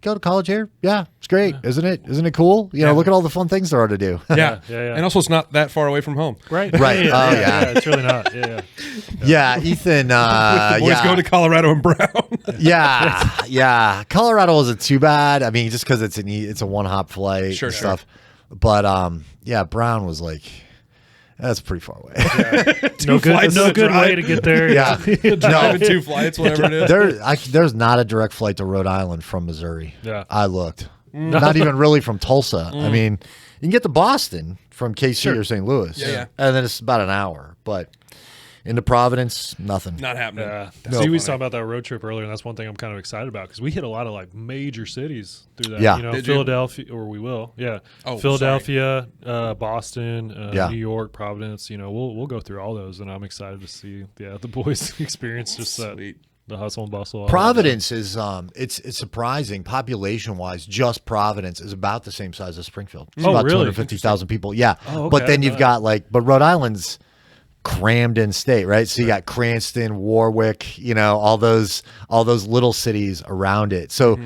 go to college here. Yeah, it's great. Isn't it? Isn't it cool? You know, look at all the fun things there are to do. Yeah. Yeah. And also, it's not that far away from home. Right. Right. Yeah, it's really not. Yeah. Yeah, Ethan. The boys go to Colorado and Brown. Yeah. Colorado wasn't too bad. I mean, just because it's a one hop flight Sure. and stuff. But Brown was like, that's pretty far away. No flights to good drive. way to get there. Yeah. Driving 2 flights, whatever it is. There's not a direct flight to Rhode Island from Missouri. Yeah. I looked. Not even really from Tulsa. I mean, you can get to Boston from KC or St. Louis. Yeah. And then it's about an hour. But into Providence, nothing. Not happening. Yeah. That's See, we funny. talked about that road trip earlier, and that's one thing I'm kind of excited about because we hit a lot of like major cities through that. Yeah. You know, Did you? Philadelphia, or we will. Yeah. Oh, Philadelphia, Boston, Yeah. New York, Providence. You know, we'll go through all those, and I'm excited to see the boys experience just that. Sweet. The hustle and bustle. all Providence is it's surprising population wise. Just Providence is about the same size as Springfield. It's Oh, about really? 250,000 people. Yeah, Oh, but okay. then you've got but Rhode Island's crammed in state, right? So you got Cranston, Warwick, you know, all those little cities around it. So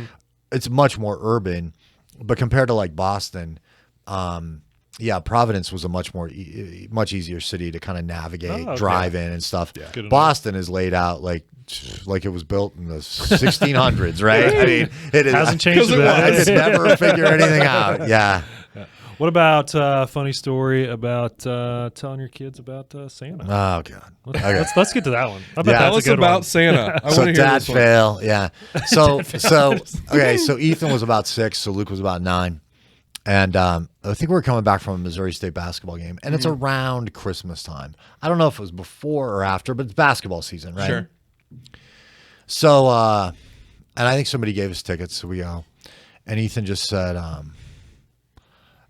it's much more urban. But compared to like Boston, Providence was a much much easier city to kind of navigate, Oh, okay. drive in and stuff. Good enough. Boston is laid out like it was built in the 1600s, right? I mean, it is, Hasn't changed a Because it bit. I could never figure anything out. Yeah. What about funny story about telling your kids about Santa? Oh God. Okay. Let's get to that one. I bet Yeah. Tell that's us a good about one. Santa. I So want to hear dad this one. fail. Yeah. So Ethan was about 6, so Luke was about 9. And I think we were coming back from a Missouri State basketball game, and it's around Christmas time. I don't know if it was before or after, but it's basketball season, right? Sure. So, and I think somebody gave us tickets, so we go. And Ethan just said,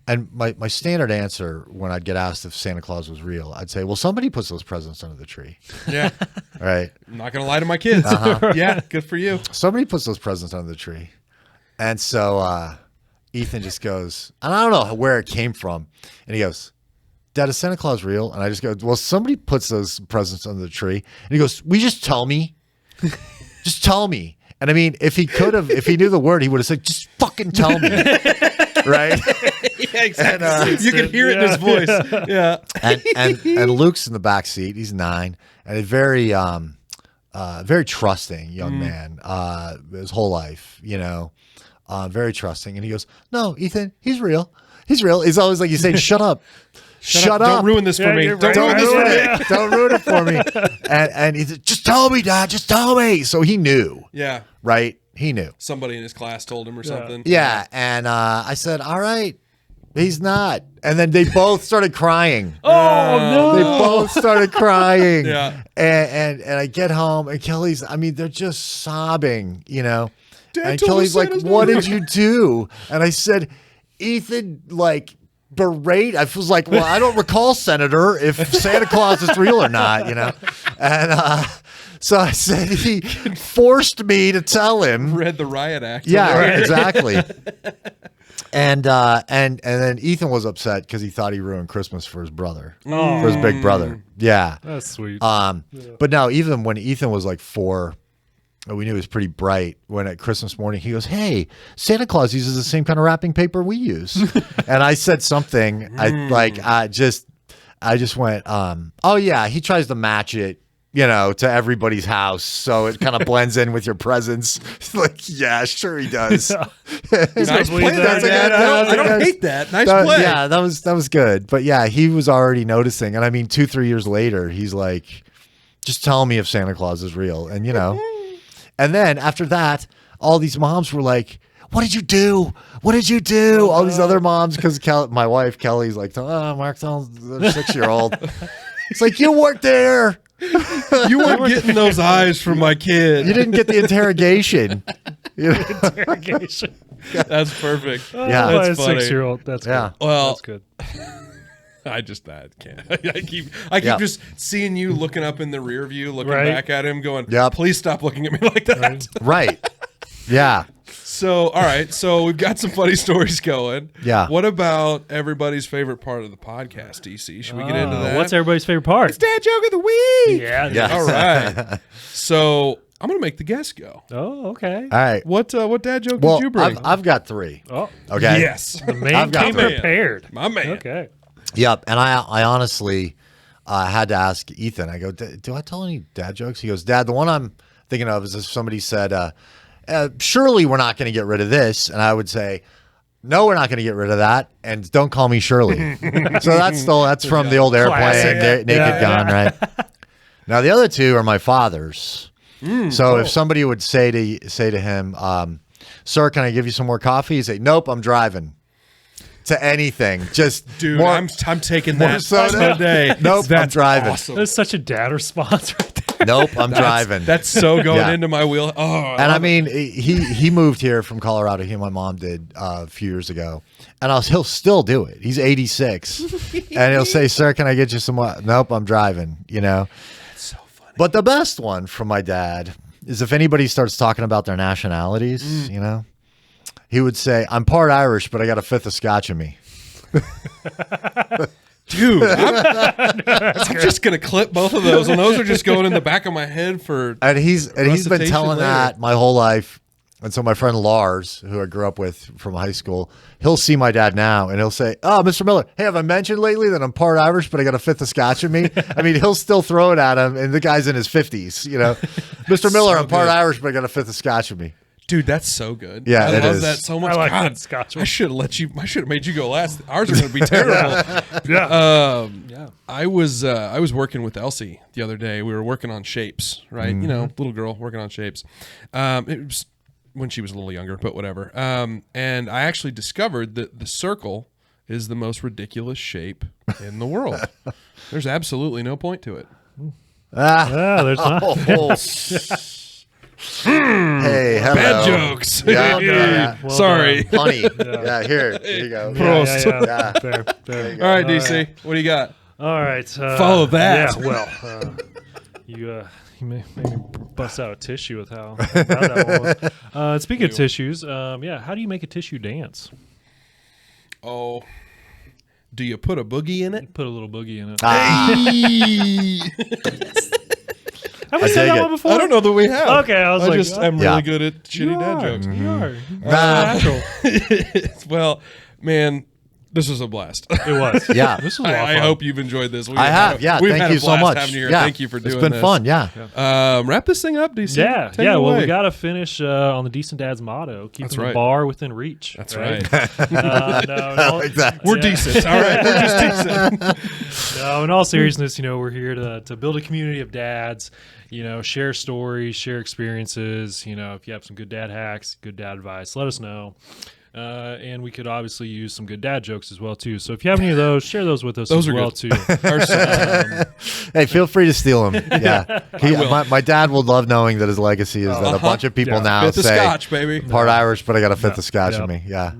and my standard answer when I'd get asked if Santa Claus was real, I'd say, well, somebody puts those presents under the tree. Yeah. All right. I'm not going to lie to my kids. Yeah. Good for you. Somebody puts those presents under the tree. And so Ethan just goes, and I don't know where it came from. And he goes, Dad, is Santa Claus real? And I just go, well, somebody puts those presents under the tree. And he goes, will you just tell me? Just tell me. And I mean, if he knew the word, he would have said, just fucking tell me. Right? Yeah, exactly. And, you can hear it in his voice. Yeah. And Luke's in the back seat. He's 9 and a very trusting young man. His whole life, you know, very trusting. And he goes, "No, Ethan, he's real. He's real." He's always like, "He's saying, shut up, shut up, Don't ruin this for Yeah, me. you're Don't right. ruin this for me. Yeah. Don't ruin it for me." And he said, "Just tell me, Dad. Just tell me." So he knew, Yeah. right? He knew. Somebody in his class told him or something. Yeah. And I said, "All right, he's not." And then they both started crying. Oh no! They both started crying. Yeah. And I get home and Kelly's, I mean, they're just sobbing, you know. Dad And told us Kelly's like, Santa's "What not did you do?" And I said, Ethan, like, berate. I was like, "Well, I don't recall, Senator, if Santa Claus is real or not, you know." And so I said he forced me to tell him. Read the riot act. Yeah, exactly. And then Ethan was upset because he thought he ruined Christmas for his brother, for his big brother. Yeah. That's sweet. But no, even when Ethan was like 4, we knew he was pretty bright. When at Christmas morning, he goes, "Hey, Santa Claus uses the same kind of wrapping paper we use." And I said something. I just went, "Oh yeah, he tries to match it, you know, to everybody's house, so it kind of blends in with your presents." Like, yeah, sure he does. Nice play believe there, that. Dad. I don't hate that. Nice play. Yeah, that was good. But yeah, he was already noticing. And I mean, 2-3 years later, he's like, "Just tell me if Santa Claus is real." And you know, and then after that, all these moms were like, what did you do? What did you do? All these other moms, because my wife, Kelly's like, Mark, tell the 6-year-old. It's like, you weren't there. You weren't getting those eyes from my kid. You didn't get the interrogation. Interrogation. That's perfect. Yeah. That's funny. 6-year-old. That's Yeah. good. Well, that's good. I can't. I keep just seeing you looking up in the rear view, looking back at him, going, please stop looking at me like that. Right. Yeah. So, all right. So we've got some funny stories going. Yeah. What about everybody's favorite part of the podcast, DC? Should we get into that? What's everybody's favorite part? It's Dad Joke of the Week. Yeah. All right. So I'm going to make the guest go. Oh, okay. All right. What Dad Joke did you bring? I've got 3. Oh, Okay. Yes. the man I've got came three. prepared. My man. Okay. Yep. And I honestly had to ask Ethan. I go, do I tell any dad jokes? He goes, Dad, the one I'm thinking of is if somebody said, surely we're not going to get rid of this. And I would say, no, we're not going to get rid of that. And don't call me Shirley. So that's from the old airplane, Naked Gun, right? Now, the other 2 are my father's. So if somebody would say to him, sir, can I give you some more coffee? He'd say, nope, I'm driving. To anything, just dude, I'm taking that soda today. Nope, I'm driving. Awesome. That's such a dad response right there. Nope, I'm driving. That's so going into my wheel. Oh, and I mean, he moved here from Colorado. He and my mom did a few years ago, and he'll still do it. He's 86, and he'll say, "Sir, can I get you some more?" Nope, I'm driving. That's so funny. But the best one from my dad is if anybody starts talking about their nationalities, he would say, I'm part Irish, but I got a 5th of Scotch in me. Dude, I'm just going to clip both of those, and those are just going in the back of my head for And he's been telling later. that my whole life. And so my friend Lars, who I grew up with from high school, he'll see my dad now, and he'll say, oh, Mr. Miller, hey, have I mentioned lately that I'm part Irish, but I got a 5th of Scotch in me? I mean, he'll still throw it at him, and the guy's in his 50s, Mr. Miller, I'm part Irish, but I got a 5th of Scotch in me. Dude, that's so good. Yeah, I it love is. that so much. I like God, that Scotch. I should have made you go last. Ours are going to be terrible. Yeah. I was working with Elsie the other day. We were working on shapes, right? Little girl working on shapes. It was when she was a little younger, but whatever. And I actually discovered that the circle is the most ridiculous shape in the world. There's absolutely no point to it. There's not. Hey, hello. Bad jokes. Yeah. Well Sorry. Funny. Yeah, here you go. Prost. Yeah. Fair. All right, DC, what do you got? All right. Follow that. Yeah, well, you made me bust out a tissue with how bad that one was. Speaking of tissues, how do you make a tissue dance? Oh, do you put a boogie in it? Put a little boogie in it. Hey. Have we I said dig that it. one before? I don't know that we have. Okay, I was like, just am Yeah. really good at shitty dad jokes. You are. Nah. Natural. Well, man, this was a blast. It was. Yeah. This was a lot of I fun. hope you've enjoyed this. I have. Yeah. We've Thank had you a so blast much. having you here. Yeah. Thank you for doing this. It's been fun. Yeah. Wrap this thing up, DC. Yeah, Take yeah. it Well, away. we got to finish on the Decent Dad's motto: keeping That's the right. bar within reach. That's right. right. No, like that. We're Yeah. decent. All right. We're just decent. No, in all seriousness, we're here to build a community of dads. Share stories, share experiences. If you have some good dad hacks, good dad advice, let us know. And we could obviously use some good dad jokes as well too. So if you have any of those, share those with us Those as are well good. too. Hey, feel free to steal them. Yeah. My dad will love knowing that his legacy is that a bunch of people now Fifth of say Scotch, baby. part Irish, but I got a 5th of Scotch Yeah. in me. Yeah.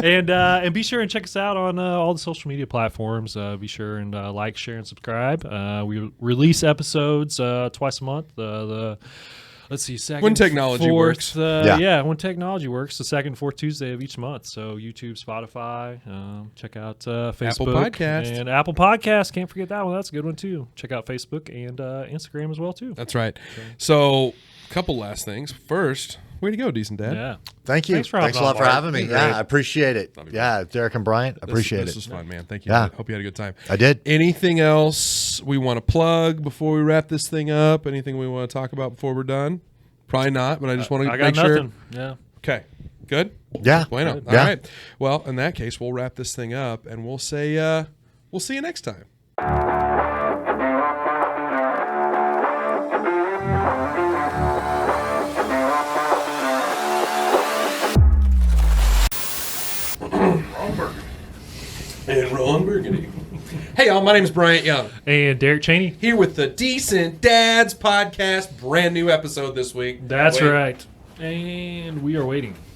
And be sure and check us out on all the social media platforms. Be sure and like, share, and subscribe. We release episodes twice a month. Let's see, second, When technology fourth, works. when technology works, the second, fourth Tuesday of each month. So YouTube, Spotify, check out Facebook, Podcast. and Apple Podcasts. Can't forget that one. That's a good one too. Check out Facebook and Instagram as well too. That's right. So, a couple last things. First, way to go, decent dad. Yeah. Thank you. Thanks for Thanks a having lot on, for Mark. having me. Great. Yeah, I appreciate it. Yeah, Derek and Bryant, I appreciate This it. was fun, man. Thank you. Yeah. Hope you had a good time. I did. Anything else we want to plug before we wrap this thing up? Anything we want to talk about before we're done? Probably not, but I just want to I make got sure. nothing. Yeah. Okay. Good? Yeah. Bueno. All Yeah. right. Well, in that case, we'll wrap this thing up and we'll say we'll see you next time. And Ron Burgundy. Hey, y'all, my name is Bryant Young. And Derek Chaney. Here with the Decent Dads Podcast. Brand new episode this week. That's right. And we are waiting.